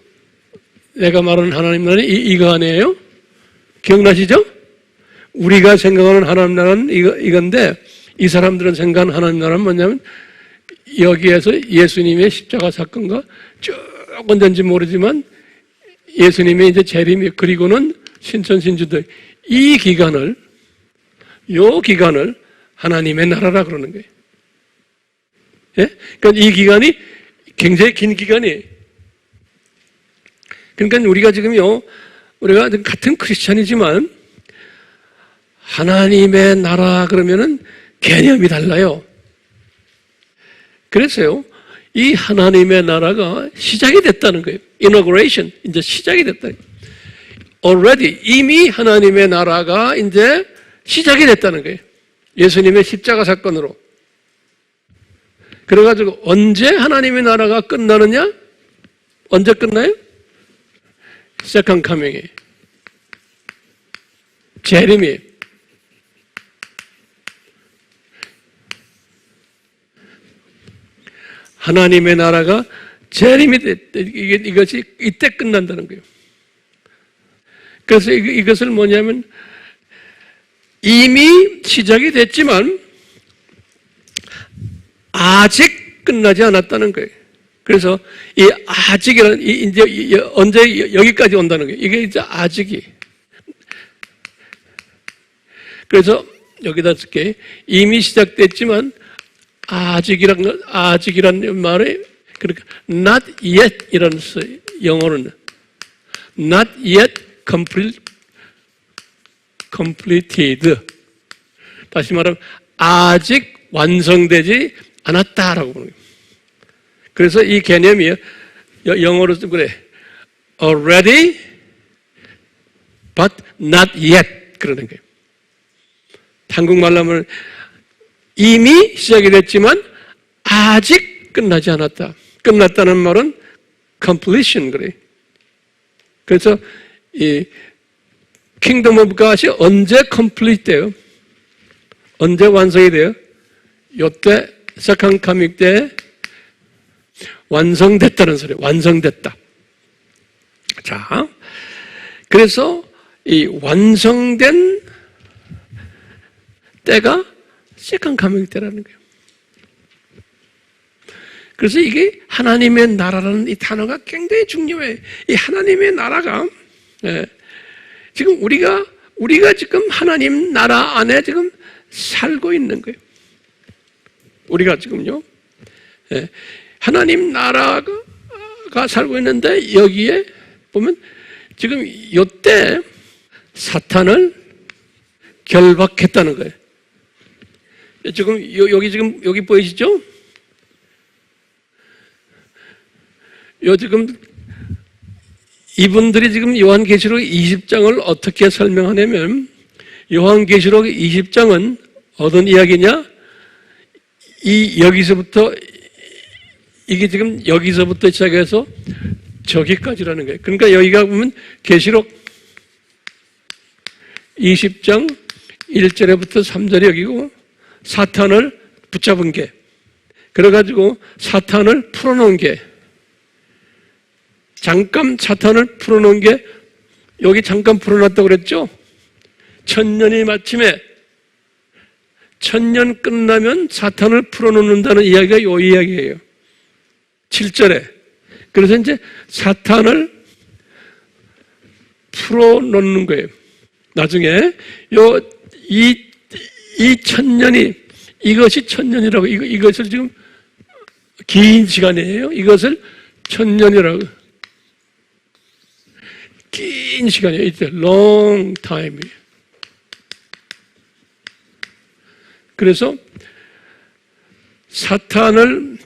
내가 말하는 하나님 나라는 이거 아니에요? 기억나시죠? 우리가 생각하는 하나님 나라는 이건데 이 사람들은 생각하는 하나님 나라는 뭐냐면 여기에서 예수님의 십자가 사건과 쭉 언젠지 모르지만 예수님의 이제 재림이 그리고는 신천신주들 이 기간을 하나님의 나라라 그러는 거예요. 예? 그러니까 이 기간이 굉장히 긴 기간이에요. 그러니까 우리가 지금요, 우리가 같은 크리스찬이지만 하나님의 나라 그러면은 개념이 달라요. 그래서요, 이 하나님의 나라가 시작이 됐다는 거예요. inauguration, 이제 시작이 됐다. already, 이미 하나님의 나라가 이제 시작이 됐다는 거예요. 예수님의 십자가 사건으로. 그래가지고 언제 하나님의 나라가 끝나느냐? 언제 끝나요? second coming에. 재림이. 하나님의 나라가 재림이 이것이 이때 끝난다는 거예요. 그래서 이것을 뭐냐면 이미 시작이 됐지만 아직 끝나지 않았다는 거예요. 그래서 이 아직이라는 이제 언제 여기까지 온다는 거예요. 이게 이제 아직이. 그래서 여기다 쓸게 이미 시작됐지만 아직이란 말에 그러니까 not yet 이라는 영어로는 not yet completed. 다시 말하면 아직 완성되지 않았다라고 보는 거예요. 그래서 이 개념이 영어로 그래 already but not yet 그러는 거예요. 한국말로 하면 이미 시작이 됐지만 아직 끝나지 않았다. 끝났다는 말은 completion 그래. 그래서 이 킹덤 오브 갓이 언제 complete 돼요? 언제 완성이 돼요? 요때 세컨드 커밍 때 완성됐다는 소리예요. 완성됐다. 자, 그래서 이 완성된 때가 세컨드 커밍 때라는 거예요. 그래서 이게 하나님의 나라라는 이 단어가 굉장히 중요해요. 이 하나님의 나라가 지금 우리가 지금 하나님 나라 안에 지금 살고 있는 거예요. 우리가 지금요. 하나님 나라가 살고 있는데 여기에 보면 지금 이때 사탄을 결박했다는 거예요. 지금 여기 보이시죠? 지금 이분들이 지금 요한계시록 20장을 어떻게 설명하냐면 요한계시록 20장은 어떤 이야기냐? 여기서부터 이게 지금 여기서부터 시작해서 저기까지라는 거예요. 그러니까 여기가 보면 계시록 20장 1절에부터 3절이 여기고 사탄을 붙잡은 게 그래가지고 사탄을 풀어놓은 게 잠깐 사탄을 풀어놓은 게 여기 잠깐 풀어놨다고 그랬죠? 천년이 마침에 천년 끝나면 사탄을 풀어놓는다는 이야기가 이 이야기예요. 7절에. 그래서 이제 사탄을 풀어놓는 거예요. 나중에 이 천년이 이것이 천년이라고 이것을 지금 긴 시간이에요. 이것을 천년이라고 긴 시간이에요. It's a long time. 그래서 사탄을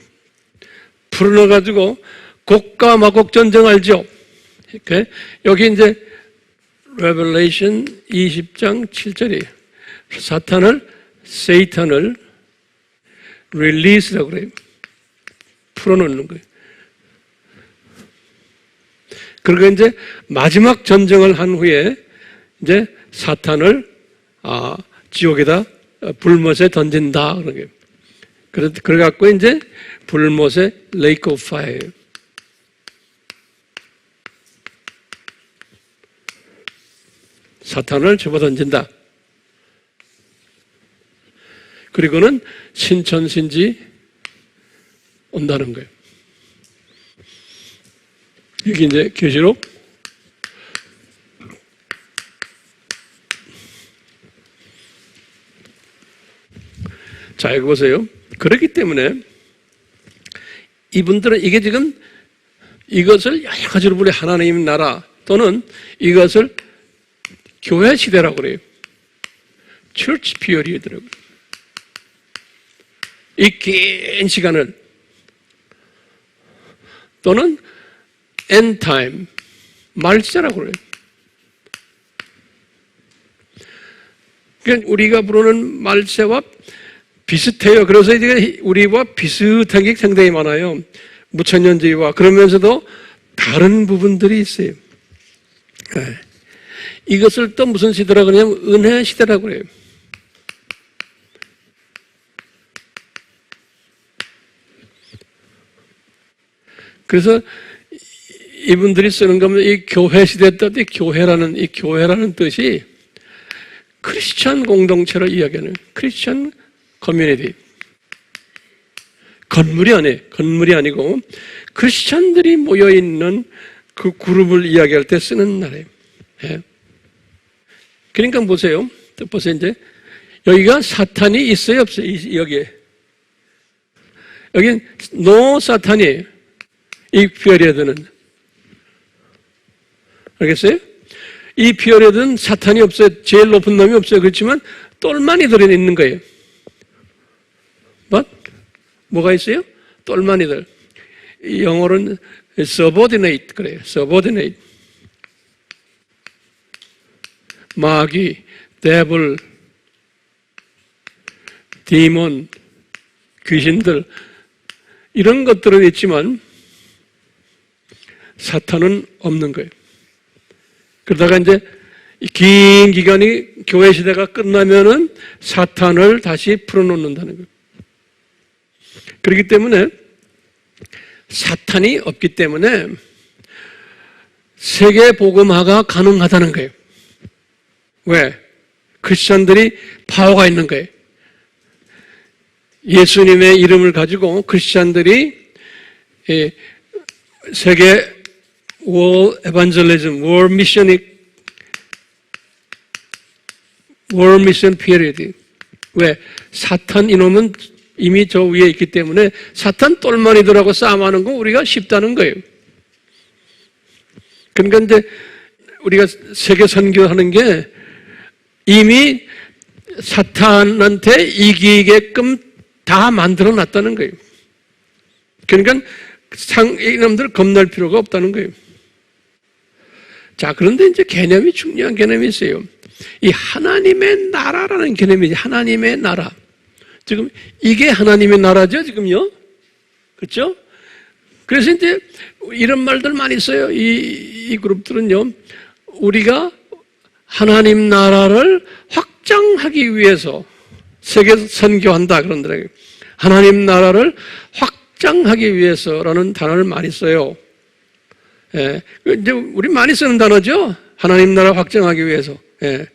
풀어넣어가지고 곡과 마곡 전쟁 알죠? 여기 이제 Revelation 20장 7절이에요. 세이탄을 릴리스라고 그래요. 풀어놓는 거예요. 그리고 이제 마지막 전쟁을 한 후에 이제 사탄을 지옥에다 불못에 던진다. 그런 게. 그래갖고 이제 불못에 Lake of Fire. 사탄을 집어던진다. 그리고는 신천신지 온다는 거예요. 여기 이제 계시록 자, 여기 보세요. 그렇기 때문에 이분들은 이게 지금 이것을 여러 가지로 부르 하나님 나라 또는 이것을 교회 시대라고 그래요. Church period라고. 이 긴 시간을 또는 end time 말세라고 그래요. 그러니까 우리가 부르는 말세와 비슷해요. 그래서 이제 우리와 비슷한 게 상당히 많아요. 무천년주의와 그러면서도 다른 부분들이 있어요. 네. 이것을 또 무슨 시대라고 그러냐면 은혜 시대라고 그래요. 그래서 이분들이 쓰는 거면 이 교회 시대 때 이 교회라는 뜻이 크리스천 공동체를 이야기하는 크리스천 커뮤니티. 건물이 아니고 크리스천들이 모여있는 그 그룹을 이야기할 때 쓰는 말이에요. 예. 그러니까 보세요. 이제 여기가 사탄이 있어요, 없어요? 여기에. 여긴 노 사탄이에요. 이 피어리어드는. 알겠어요? 이 피어리어드는 사탄이 없어요. 제일 높은 놈이 없어요. 그렇지만 똘마니 들어있는 거예요. 뭐가 있어요? 똘마니들. 영어로는 subordinate 그래요. subordinate. 마귀, 데블, 디몬, 귀신들 이런 것들은 있지만 사탄은 없는 거예요. 그러다가 이제 긴 기간이 교회 시대가 끝나면은 사탄을 다시 풀어놓는다는 거예요. 그렇기 때문에 사탄이 없기 때문에 세계 복음화가 가능하다는 거예요. 왜? 크리스천들이 파워가 있는 거예요. 예수님의 이름을 가지고 크리스천들이 세계 월 에반젤리즘, 월 미션 피리어드. 왜? 사탄 이놈은 이미 저 위에 있기 때문에 사탄 똘마니들하고 싸움하는 거 우리가 쉽다는 거예요. 그러니까 이제 우리가 세계 선교하는 게 이미 사탄한테 이기게끔 다 만들어 놨다는 거예요. 그러니까 이놈들 겁날 필요가 없다는 거예요. 자, 그런데 이제 개념이 중요한 개념이 있어요. 이 하나님의 나라라는 개념이지. 하나님의 나라. 지금 이게 하나님의 나라죠, 지금요? 그렇죠? 그래서 이제 이런 말들 많이 써요. 이 그룹들은요. 우리가 하나님 나라를 확장하기 위해서 세계 선교한다 그런다고요. 하나님 나라를 확장하기 위해서라는 단어를 많이 써요. 예, 이제 우리 많이 쓰는 단어죠. 하나님 나라 확장하기 위해서. 예.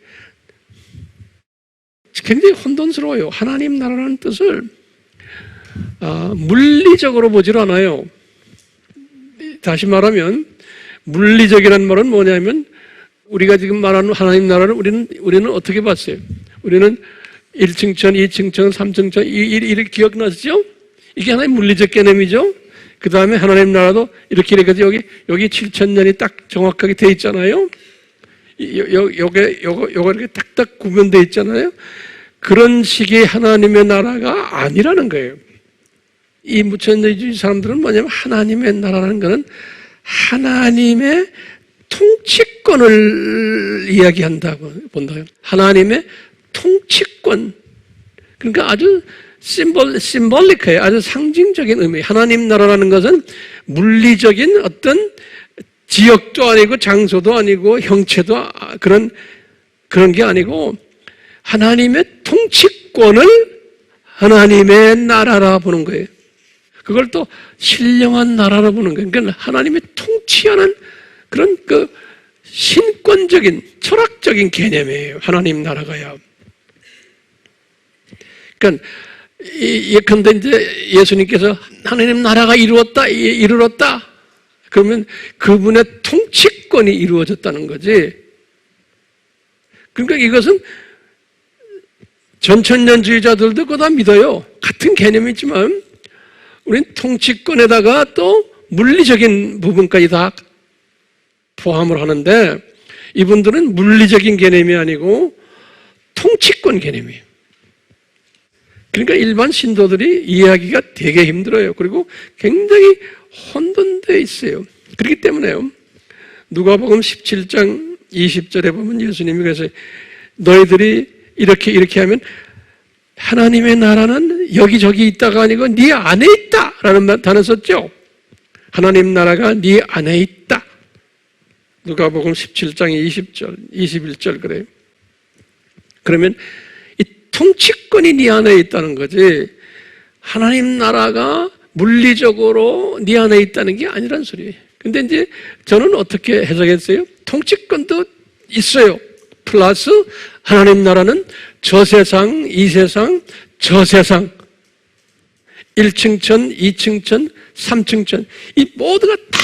굉장히 혼돈스러워요. 하나님 나라라는 뜻을 물리적으로 보질 않아요. 다시 말하면 물리적이라는 말은 뭐냐면 우리가 지금 말하는 하나님 나라를 우리는 어떻게 봤어요? 우리는 1층천, 2층천, 3층천 이렇게 기억나시죠? 이게 하나의 물리적 개념이죠. 그 다음에 하나님 나라도 이렇게 여기 7,000년이 딱 정확하게 돼 있잖아요. 요거 이렇게 딱딱 구분되어 있잖아요. 그런 식의 하나님의 나라가 아니라는 거예요. 이 무천년주의 사람들은 뭐냐면 하나님의 나라라는 것은 하나님의 통치권을 이야기한다고 본다고요. 하나님의 통치권. 그러니까 아주 심볼릭해요. 아주 상징적인 의미. 하나님 나라라는 것은 물리적인 어떤 지역도 아니고 장소도 아니고 형체도 그런 게 아니고 하나님의 통치권을 하나님의 나라라 보는 거예요. 그걸 또 신령한 나라라 보는 거예요. 그러니까 하나님의 통치하는 그런 신권적인 철학적인 개념이에요. 하나님 나라가요. 그러니까 예컨대 이제 예수님께서 하나님 나라가 이루었다. 그러면 그분의 통치권이 이루어졌다는 거지. 그러니까 이것은 전천년주의자들도 그거 다 믿어요. 같은 개념이지만 우리는 통치권에다가 또 물리적인 부분까지 다 포함을 하는데 이분들은 물리적인 개념이 아니고 통치권 개념이에요. 그러니까 일반 신도들이 이해하기가 되게 힘들어요. 그리고 굉장히 혼돈되어 있어요. 그렇기 때문에요. 누가복음 17장 20절에 보면 예수님이 그래서 너희들이 이렇게 하면 하나님의 나라는 여기저기 있다가 아니고 네 안에 있다 라는 단어 썼죠. 하나님 나라가 네 안에 있다. 누가복음 17장 20절 21절 그래요. 그러면 이 통치권이 네 안에 있다는 거지 하나님 나라가 물리적으로 네 안에 있다는 게 아니란 소리예요. 근데 이제 저는 어떻게 해석했어요? 통치권도 있어요. 플러스 하나님 나라는 저 세상, 이 세상, 저 세상 1층천, 2층천, 3층천 이 모두가 다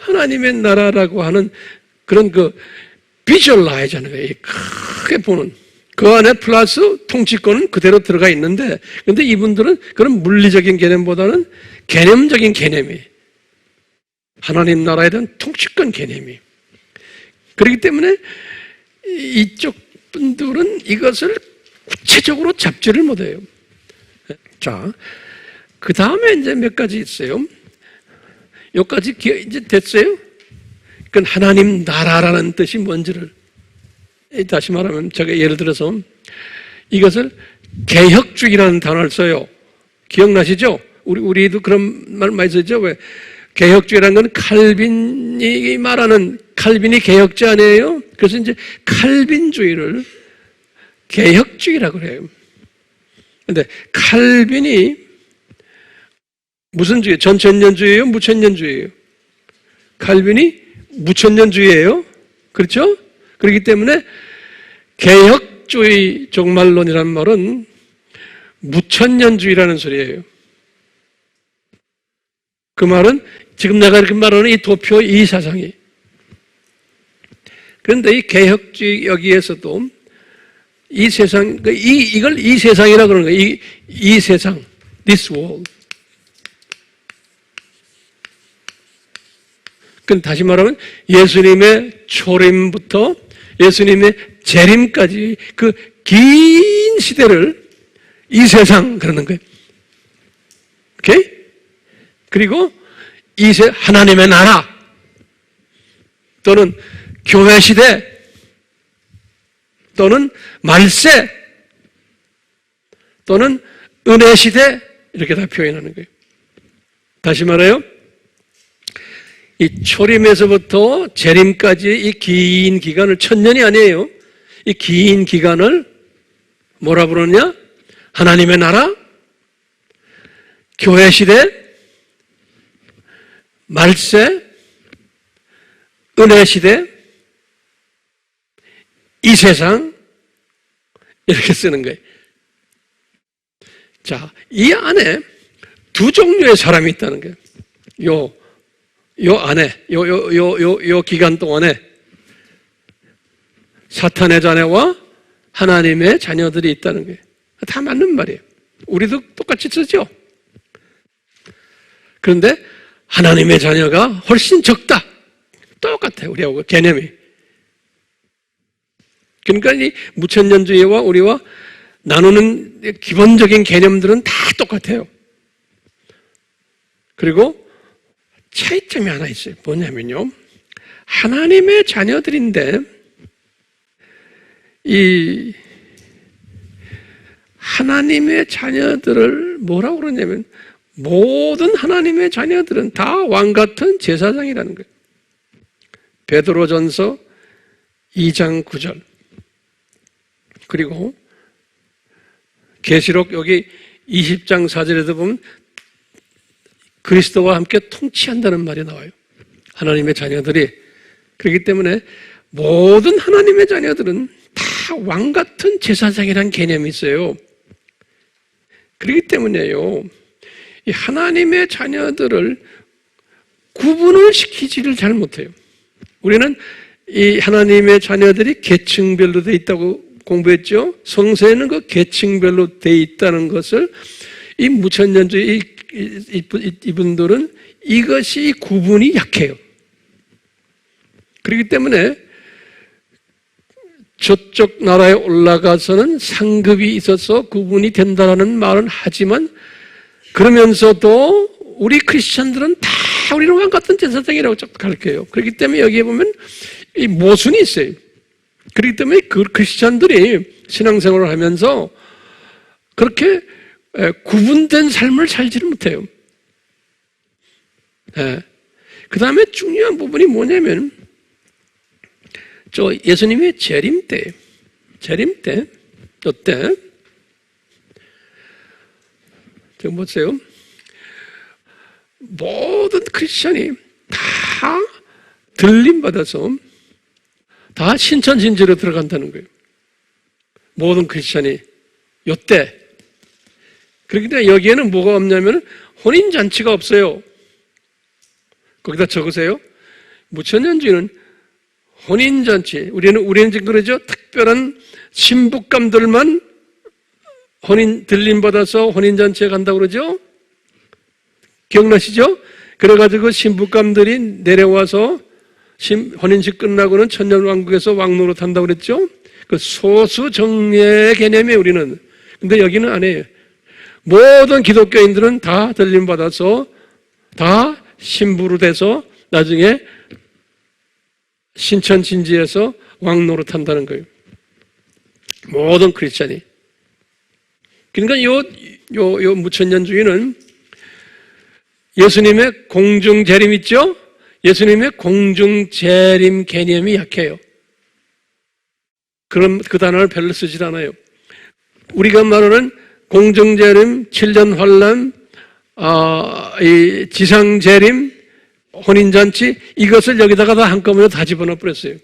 하나님의 나라라고 하는 그런 비주얼라이즈 하는 거예요. 크게 보는 그 안에 플러스 통치권은 그대로 들어가 있는데 근데 이분들은 그런 물리적인 개념보다는 개념적인 개념이 하나님 나라에 대한 통치권 개념이 그렇기 때문에 이쪽 분들은 이것을 구체적으로 잡지를 못해요. 자, 그 다음에 이제 몇 가지 있어요. 여기까지 이제 됐어요? 그건 하나님 나라라는 뜻이 뭔지를 다시 말하면 제가 예를 들어서 이것을 개혁주의라는 단어를 써요. 기억나시죠? 우리도 그런 말 많이 쓰죠? 왜? 개혁주의라는 건 칼빈이 말하는 칼빈이 개혁자 아니에요? 그래서 이제 칼빈주의를 개혁주의라고 그래요. 근데 칼빈이 무슨 주의? 전천년주의예요? 무천년주의예요? 칼빈이 무천년주의예요. 그렇죠? 그렇기 때문에 개혁주의 종말론이라는 말은 무천년주의라는 소리예요. 그 말은 지금 내가 이렇게 말하는 이 도표 이 사상이. 그런데 이 개혁주의 여기에서도 이 세상, 이걸 이 세상이라고 그러는 거예요. 이 세상, this world. 그럼 다시 말하면 예수님의 초림부터 예수님의 재림까지 그 긴 시대를 이 세상 그러는 거예요. 오케이? 그리고 하나님의 나라 또는 교회 시대 또는 말세 또는 은혜 시대 이렇게 다 표현하는 거예요. 다시 말해요. 이 초림에서부터 재림까지 이 긴 기간을 1000년이 아니에요. 이 긴 기간을 뭐라 부르느냐? 하나님의 나라, 교회 시대, 말세, 은혜 시대, 이 세상 이렇게 쓰는 거예요. 자, 이 안에 두 종류의 사람이 있다는 거예요. 요 안에, 요 기간 동안에 사탄의 자녀와 하나님의 자녀들이 있다는 거예요. 다 맞는 말이에요. 우리도 똑같이 쓰죠. 그런데 하나님의 자녀가 훨씬 적다. 똑같아요. 우리하고 개념이. 그러니까 이 무천년주의와 우리와 나누는 기본적인 개념들은 다 똑같아요. 그리고 차이점이 하나 있어요. 뭐냐면요. 하나님의 자녀들인데 이 하나님의 자녀들을 뭐라고 그러냐면 모든 하나님의 자녀들은 다 왕같은 제사장이라는 거예요. 베드로전서 2장 9절. 그리고 계시록 여기 20장 4절에도 보면 그리스도와 함께 통치한다는 말이 나와요. 하나님의 자녀들이. 그렇기 때문에 모든 하나님의 자녀들은 다 왕 같은 제사장이라는 개념이 있어요. 그렇기 때문에요, 이 하나님의 자녀들을 구분을 시키지를 잘 못해요. 우리는 이 하나님의 자녀들이 계층별로 돼 있다고 공부했죠. 성서에는 그 계층별로 돼 있다는 것을 이 무천년주의 이분들은 이것이 구분이 약해요. 그렇기 때문에 저쪽 나라에 올라가서는 상급이 있어서 구분이 된다는 말은 하지만 그러면서도 우리 크리스천들은 다 우리는 왕 같은 제사장이라고 가르쳐요. 그렇기 때문에 여기에 보면 이 모순이 있어요. 그렇기 때문에 그 크리스천들이 신앙생활을 하면서 그렇게 구분된 삶을 살지를 못해요. 그 다음에 중요한 부분이 뭐냐면 저 예수님의 재림 때 이때 지금 보세요. 모든 크리스천이 다 들림받아서 다 신천진지로 들어간다는 거예요. 모든 크리스천이 이때. 그렇기 때문에 여기에는 뭐가 없냐면 혼인잔치가 없어요. 거기다 적으세요. 무천년주의는 혼인잔치, 우리는 지금 그러죠. 특별한 신부감들만 들림받아서 혼인잔치에 간다고 그러죠. 기억나시죠? 그래가지고 신부감들이 내려와서 혼인식 끝나고는 천년왕국에서 왕노릇 한다고 그랬죠? 그 소수 정예의 개념이 우리는. 근데 여기는 안 해요. 모든 기독교인들은 다 들림받아서 다 신부로 돼서 나중에 신천진지에서 왕노릇 한다는 거예요. 모든 크리스찬이. 그러니까 요 무천년주의는 예수님의 공중재림 있죠? 예수님의 공중재림 개념이 약해요. 그럼 그 단어를 별로 쓰질 않아요. 우리가 말하는 공중재림, 7년 환란, 이 지상재림, 혼인잔치, 이것을 여기다가 다 한꺼번에 다 집어넣어 버렸어요.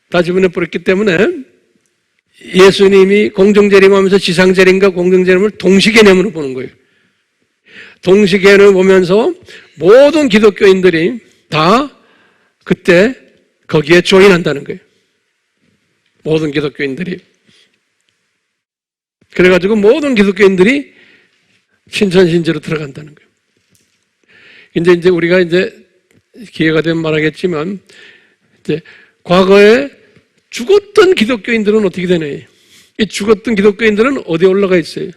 다 집어넣어 버렸기 때문에 예수님이 공중재림하면서 지상재림과 공중재림을 동시개념으로 보는 거예요. 동시개념을 보면서 모든 기독교인들이 다 그때 거기에 조인한다는 거예요. 모든 기독교인들이. 그래가지고 모든 기독교인들이 신천신지로 들어간다는 거예요. 이제 우리가 기회가 되면 말하겠지만, 이제 과거에 죽었던 기독교인들은 어떻게 되나요? 이 죽었던 기독교인들은 어디에 올라가 있어요?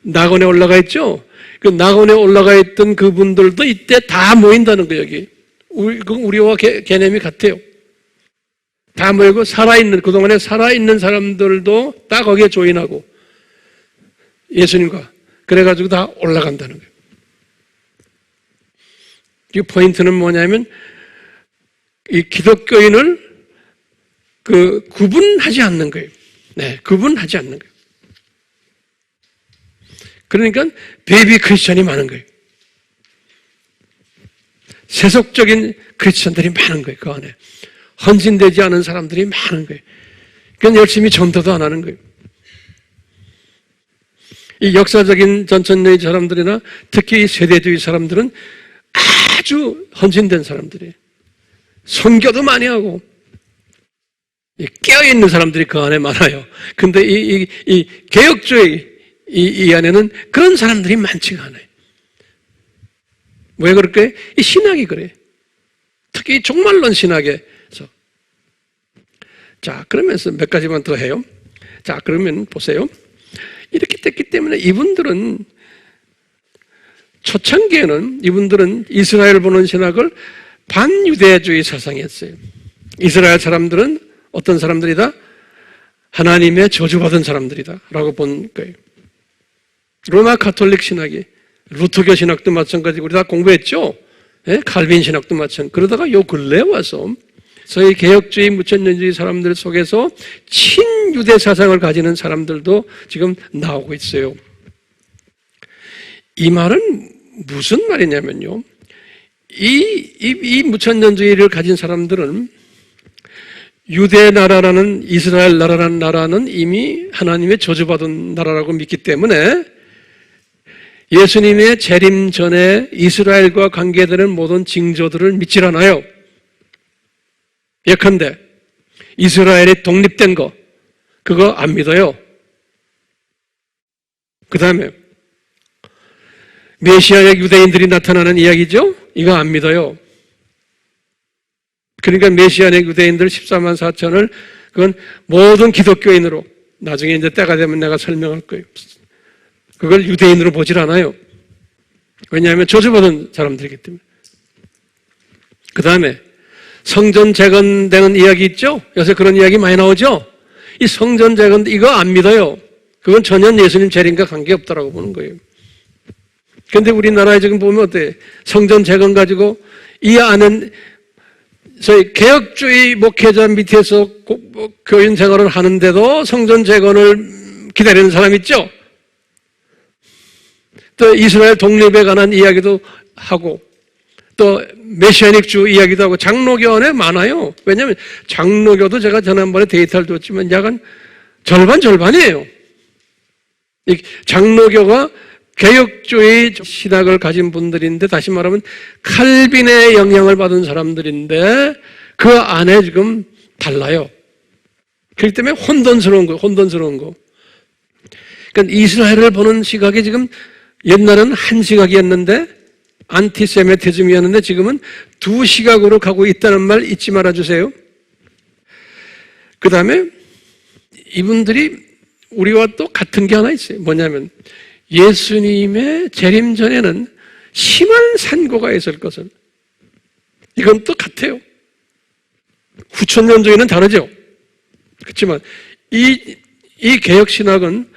낙원에 올라가 있죠? 그 낙원에 올라가 있던 그분들도 이때 다 모인다는 거예요, 여기. 우리와 개념이 같아요. 다 모이고 그동안에 살아있는 사람들도 다 거기에 조인하고 예수님과 그래가지고 다 올라간다는 거예요. 이 포인트는 뭐냐면 이 기독교인을 구분하지 않는 거예요. 네, 구분하지 않는 거예요. 그러니까 베이비 크리스천이 많은 거예요. 세속적인 크리스천들이 많은 거예요. 그 안에 헌신되지 않은 사람들이 많은 거예요. 그러니까 열심히 전도도 안 하는 거예요. 이 역사적인 전천주의 사람들이나 특히 세대주의 사람들은 아주 헌신된 사람들이에요. 선교도 많이 하고 깨어있는 사람들이 그 안에 많아요. 근데 이 개혁주의 이 안에는 그런 사람들이 많지가 않아요. 왜 그럴까요? 이 신학이 그래요. 특히 종말론 신학에서. 자, 그러면서 몇 가지만 더 해요. 자, 그러면 보세요. 이렇게 됐기 때문에 이분들은 초창기에는 이분들은 이스라엘 보는 신학을 반유대주의 사상이었어요. 이스라엘 사람들은 어떤 사람들이다? 하나님의 저주받은 사람들이다 라고 본 거예요. 로마 가톨릭 신학이, 루터교 신학도 마찬가지고 우리 다 공부했죠? 네? 칼빈 신학도 마찬가지고. 그러다가 요 근래에 와서 소위 개혁주의 무천년주의 사람들 속에서 친유대 사상을 가지는 사람들도 지금 나오고 있어요. 이 말은 무슨 말이냐면요, 이 무천년주의를 가진 사람들은 유대 나라라는, 이스라엘 나라라는 나라는 이미 하나님의 저주받은 나라라고 믿기 때문에 예수님의 재림 전에 이스라엘과 관계되는 모든 징조들을 믿질 않아요. 예컨대 이스라엘이 독립된 거, 그거 안 믿어요. 그 다음에 메시아의 유대인들이 나타나는 이야기죠? 이거 안 믿어요. 그러니까 메시아의 유대인들 14만 4천을 그건 모든 기독교인으로, 나중에 이제 때가 되면 내가 설명할 거예요. 그걸 유대인으로 보질 않아요. 왜냐하면 저주받은 사람들이기 때문에. 그 다음에 성전 재건되는 이야기 있죠? 요새 그런 이야기 많이 나오죠? 이 성전 재건, 이거 안 믿어요. 그건 전혀 예수님 재림과 관계없다라고 보는 거예요. 그런데 우리나라에 지금 보면 어때요? 성전 재건 가지고 이 안은 저희 개혁주의 목회자 밑에서 교인 생활을 하는데도 성전 재건을 기다리는 사람 있죠? 또 이스라엘 독립에 관한 이야기도 하고, 또 메시아닉주 이야기도 하고, 장로교 안에 많아요. 왜냐하면 장로교도 제가 지난번에 데이터를 줬지만 약간 절반이에요. 이 장로교가 개혁주의 신학을 가진 분들인데, 다시 말하면 칼빈의 영향을 받은 사람들인데 그 안에 지금 달라요. 그렇기 때문에 혼돈스러운 거. 그러니까 이스라엘을 보는 시각이 지금 옛날은 한 시각이었는데, 안티세미티즘이었는데 지금은 두 시각으로 가고 있다는 말 잊지 말아주세요. 그 다음에 이분들이 우리와 또 같은 게 하나 있어요. 뭐냐면 예수님의 재림 전에는 심한 산고가 있을 것을. 이건 또 같아요. 후천년주의는 다르죠. 그렇지만 이 개혁신학은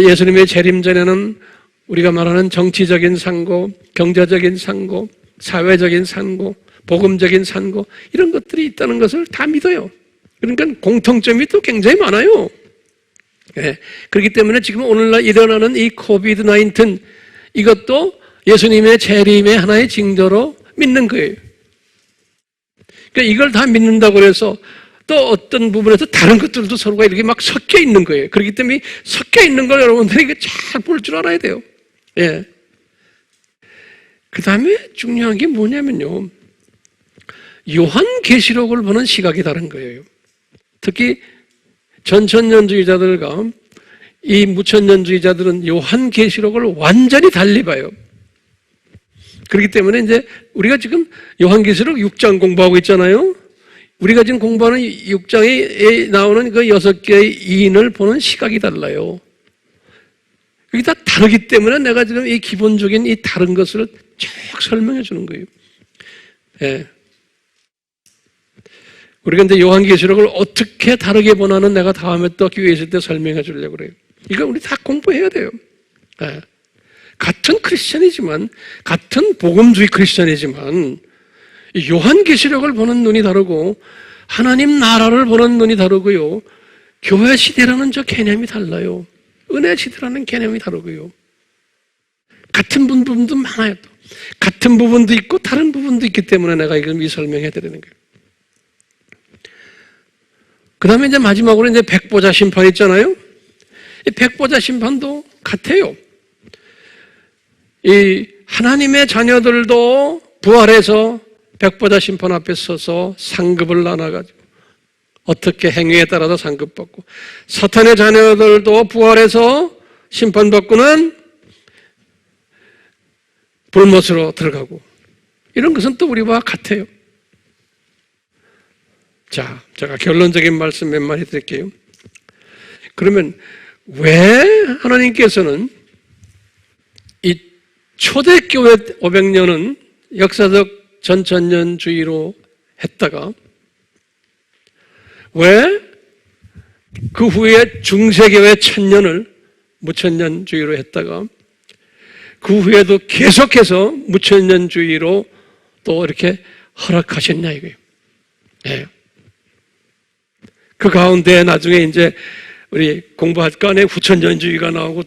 예수님의 재림 전에는 우리가 말하는 정치적인 산고, 경제적인 산고, 사회적인 산고, 복음적인 산고, 이런 것들이 있다는 것을 다 믿어요. 그러니까 공통점이 또 굉장히 많아요. 네. 그렇기 때문에 지금 오늘날 일어나는 이 코비드-19, 이것도 예수님의 재림의 하나의 징조로 믿는 거예요. 그러니까 이걸 다 믿는다고 해서 또 어떤 부분에서 다른 것들도 서로가 이렇게 막 섞여 있는 거예요. 그렇기 때문에 섞여 있는 걸 여러분들이 잘 볼 줄 알아야 돼요. 예. 그 다음에 중요한 게 뭐냐면요, 요한계시록을 보는 시각이 다른 거예요. 특히 전천년주의자들과 이 무천년주의자들은 요한계시록을 완전히 달리 봐요. 그렇기 때문에 이제 우리가 지금 요한계시록 6장 공부하고 있잖아요. 우리가 지금 공부하는 6장에 나오는 그 6개의 이인을 보는 시각이 달라요. 이게 다 다르기 때문에 내가 지금 이 기본적인 이 다른 것을 쭉 설명해 주는 거예요. 예. 우리가 이제 요한계시록을 어떻게 다르게 보나는 내가 다음에 또 기회 있을 때 설명해 주려고 그래요. 이거 우리 다 공부해야 돼요. 예. 같은 크리스천이지만, 같은 복음주의 크리스천이지만, 요한계시록을 보는 눈이 다르고 하나님 나라를 보는 눈이 다르고요, 교회 시대라는 저 개념이 달라요. 은혜 시대라는 개념이 다르고요. 같은 부분도 많아요. 또 같은 부분도 있고 다른 부분도 있기 때문에 내가 이걸 설명해 드리는 거예요. 그 다음에 이제 마지막으로 이제 백보자 심판 있잖아요. 이 백보자 심판도 같아요. 이 하나님의 자녀들도 부활해서 백보자 심판 앞에 서서 상급을 나눠가지고 어떻게 행위에 따라서 상급받고, 사탄의 자녀들도 부활해서 심판받고는 불못으로 들어가고, 이런 것은 또 우리와 같아요. 자, 제가 결론적인 말씀 몇 마디 드릴게요. 그러면 왜 하나님께서는 이 초대교회 500년은 역사적 전천년주의로 했다가 왜 그 후에 중세교회 1000년을 무천년주의로 했다가 그 후에도 계속해서 무천년주의로 또 이렇게 허락하셨냐 이거예요. 예. 그 가운데 나중에 이제 우리 공부할 거 안에 후천년주의가 나오고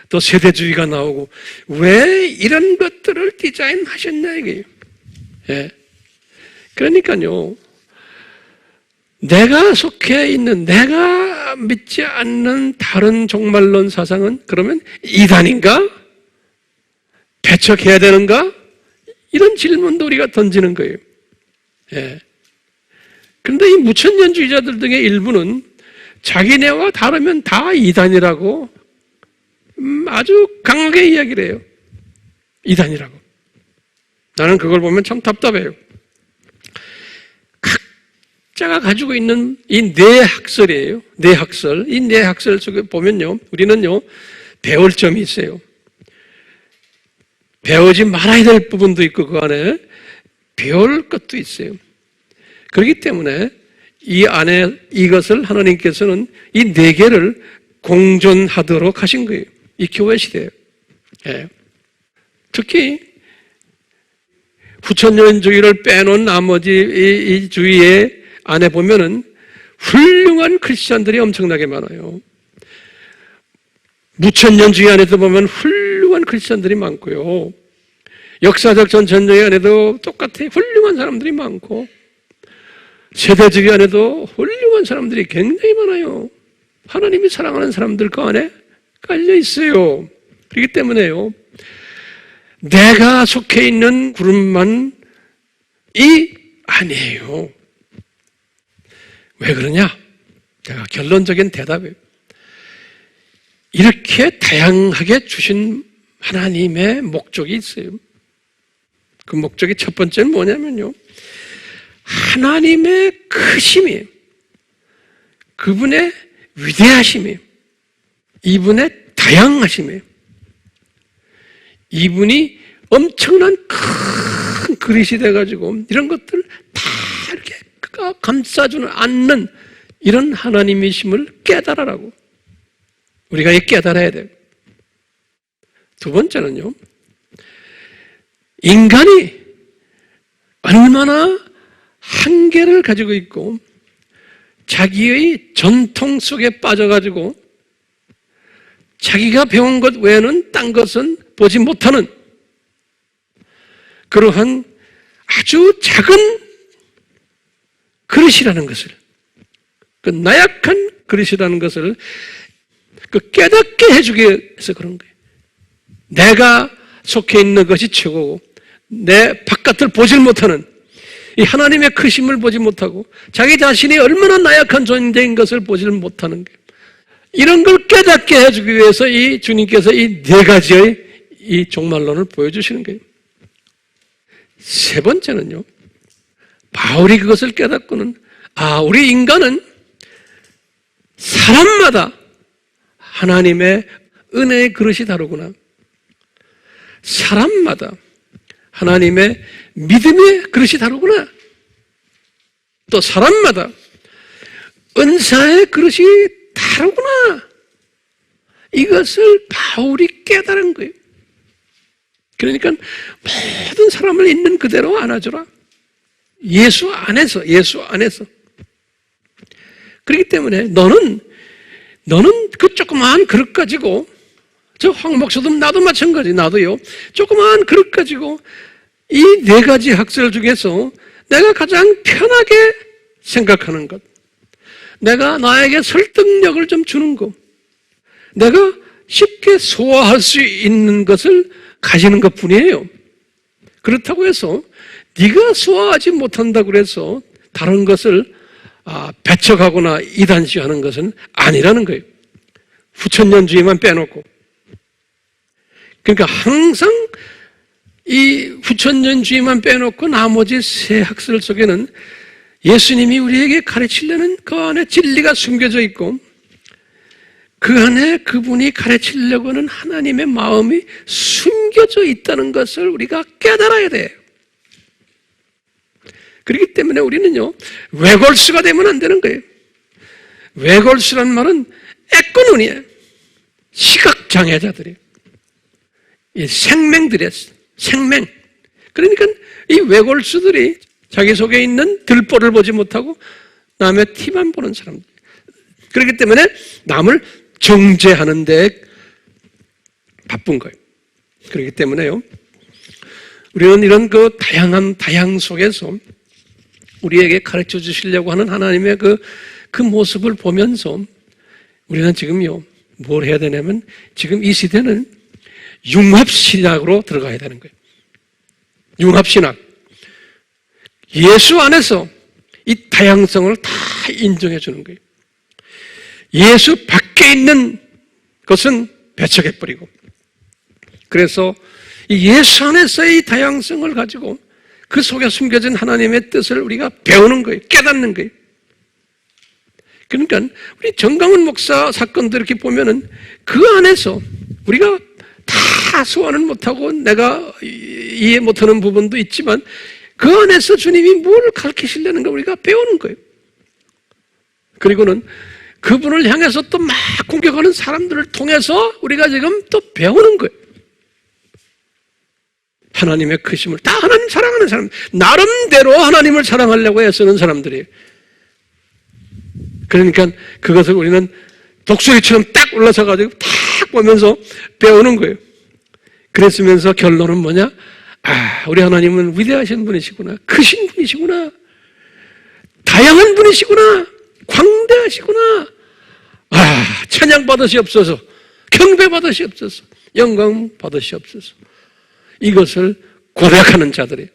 또 세대주의가 나오고 왜 이런 것들을 디자인하셨냐 이게요. 예. 그러니까요. 내가 속해 있는 내가 믿지 않는 다른 종말론 사상은 그러면 이단인가? 배척해야 되는가? 이런 질문도 우리가 던지는 거예요. 예. 그런데 이 무천년주의자들 등의 일부는 자기네와 다르면 다 이단이라고 아주 강하게 이야기를 해요. 이단이라고. 나는 그걸 보면 참 답답해요. 각자가 가지고 있는 이 뇌학설이에요. 뇌학설. 이 뇌학설 속에 보면요. 우리는요. 배울 점이 있어요. 배우지 말아야 될 부분도 있고 그 안에 배울 것도 있어요. 그렇기 때문에 이 안에 이것을 하나님께서는 이 네 개를 공존하도록 하신 거예요. 이 교회 시대에. 예. 특히 후천년주의를 빼놓은 나머지 이 주의의 안에 보면은 훌륭한 크리스천들이 엄청나게 많아요. 무천년주의 안에도 보면 훌륭한 크리스천들이 많고요. 역사적 전천주의 안에도 똑같아 훌륭한 사람들이 많고 세대주의 안에도 훌륭한 사람들이 굉장히 많아요. 하나님이 사랑하는 사람들 그 안에 깔려 있어요. 그렇기 때문에요. 내가 속해 있는 그룹만이 아니에요. 왜 그러냐? 제가 결론적인 대답이에요. 이렇게 다양하게 주신 하나님의 목적이 있어요. 그 목적이 첫 번째는 뭐냐면요. 하나님의 크심이, 그분의 위대하심이, 이분의 다양하심이, 이분이 엄청난 큰 그릇이 돼가지고 이런 것들 다 이렇게 감싸주는 않는 이런 하나님이심을 깨달으라고. 우리가 깨달아야 돼요. 두 번째는요. 인간이 얼마나 한계를 가지고 있고 자기의 전통 속에 빠져가지고 자기가 배운 것 외에는 딴 것은 보지 못하는 그러한 아주 작은 그릇이라는 것을, 그 나약한 그릇이라는 것을 깨닫게 해주기 위해서 그런 거예요. 내가 속해 있는 것이 최고고 내 바깥을 보질 못하는 이 하나님의 크심을 보지 못하고 자기 자신이 얼마나 나약한 존재인 것을 보질 못하는 거예요. 이런 걸 깨닫게 해주기 위해서 이 주님께서 이 네 가지의 이 종말론을 보여주시는 거예요. 세 번째는요. 바울이 그것을 깨닫고는 우리 인간은 사람마다 하나님의 은혜의 그릇이 다르구나. 사람마다 하나님의 믿음의 그릇이 다르구나. 또 사람마다 은사의 그릇이 다르구나. 이것을 바울이 깨달은 거예요. 그러니까 모든 사람을 있는 그대로 안아주라. 예수 안에서. 그렇기 때문에 너는 그 조그마한 그릇 가지고, 저 황 목사도 나도 마찬가지, 나도요. 조그마한 그릇 가지고 이 네 가지 학설 중에서 내가 가장 편하게 생각하는 것, 내가 나에게 설득력을 좀 주는 것, 내가 쉽게 소화할 수 있는 것을 가지는 것뿐이에요. 그렇다고 해서 네가 소화하지 못한다고 그래서 다른 것을 배척하거나 이단시하는 것은 아니라는 거예요. 후천년주의만 빼놓고. 그러니까 항상 이 후천년주의만 빼놓고 나머지 세 학설 속에는 예수님이 우리에게 가르치려는 그 안에 진리가 숨겨져 있고 그 안에 그분이 가르치려고 하는 하나님의 마음이 숨겨져 있다는 것을 우리가 깨달아야 돼요. 그렇기 때문에 우리는요, 외골수가 되면 안 되는 거예요. 외골수란 말은 애꾸눈이에요. 시각장애자들이에요. 이 생맹들이에요. 생맹. 그러니까 이 외골수들이 자기 속에 있는 들보를 보지 못하고 남의 티만 보는 사람들. 그렇기 때문에 남을 정죄하는 데 바쁜 거예요. 그렇기 때문에요, 우리는 이런 그 다양한 다양 속에서 우리에게 가르쳐 주시려고 하는 하나님의 그 모습을 보면서 우리는 지금요, 뭘 해야 되냐면 지금 이 시대는 융합신학으로 들어가야 되는 거예요. 융합신학. 예수 안에서 이 다양성을 다 인정해 주는 거예요. 예수 밖에 있는 것은 배척해버리고, 그래서 이 예수 안에서의 이 다양성을 가지고 그 속에 숨겨진 하나님의 뜻을 우리가 배우는 거예요. 깨닫는 거예요. 그러니까 우리 정강훈 목사 사건도 이렇게 보면은 그 안에서 우리가 다 소화는 못하고 내가 이해 못하는 부분도 있지만 그 안에서 주님이 뭘 가르치시려는가 우리가 배우는 거예요. 그리고는 그분을 향해서 또 막 공격하는 사람들을 통해서 우리가 지금 또 배우는 거예요. 하나님의 크심을, 다 하나님 사랑하는 사람, 나름대로 하나님을 사랑하려고 애쓰는 사람들이에요. 그러니까 그것을 우리는 독수리처럼 딱 올라서가지고 딱 보면서 배우는 거예요. 그랬으면서 결론은 뭐냐? 아, 우리 하나님은 위대하신 분이시구나. 크신 분이시구나. 다양한 분이시구나. 광대하시구나. 아, 찬양 받으시옵소서. 경배 받으시옵소서. 영광 받으시옵소서. 이것을 고백하는 자들이에요.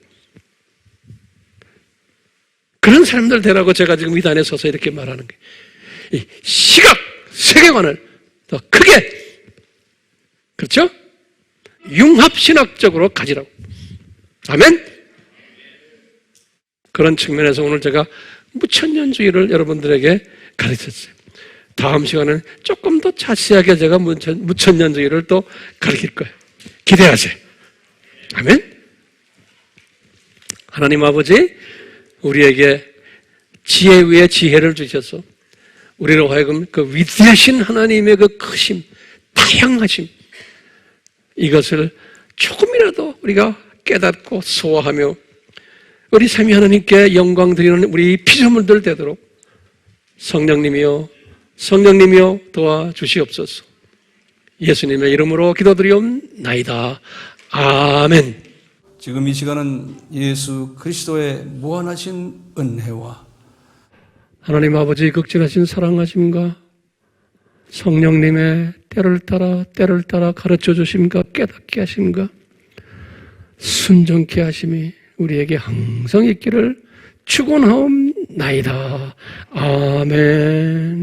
그런 사람들 되라고 제가 지금 이 단에 서서 이렇게 말하는 거예요. 이 시각, 세계관을 더 크게, 그렇죠? 융합신학적으로 가지라고. 아멘? 그런 측면에서 오늘 제가 무천년주의를 여러분들에게 가르쳤어요. 다음 시간은 조금 더 자세하게 제가 무천년주의를 또 가르칠 거예요. 기대하세요. 아멘? 하나님 아버지, 우리에게 지혜 위에 지혜를 주셔서 우리로 하여금 그 위대하신 하나님의 그 크심, 다양하심, 이것을 조금이라도 우리가 깨닫고 소화하며 우리 삼위 하나님께 영광 드리는 우리 피조물들 되도록 성령님이여 도와주시옵소서. 예수님의 이름으로 기도드리옵나이다. 아멘. 지금 이 시간은 예수 그리스도의 무한하신 은혜와 하나님 아버지 극진하신 사랑하심과 성령님의 때를 따라 가르쳐 주심과 깨닫게 하심과 순종케 하심이 우리에게 항상 있기를 축원하옵나이다. 아멘.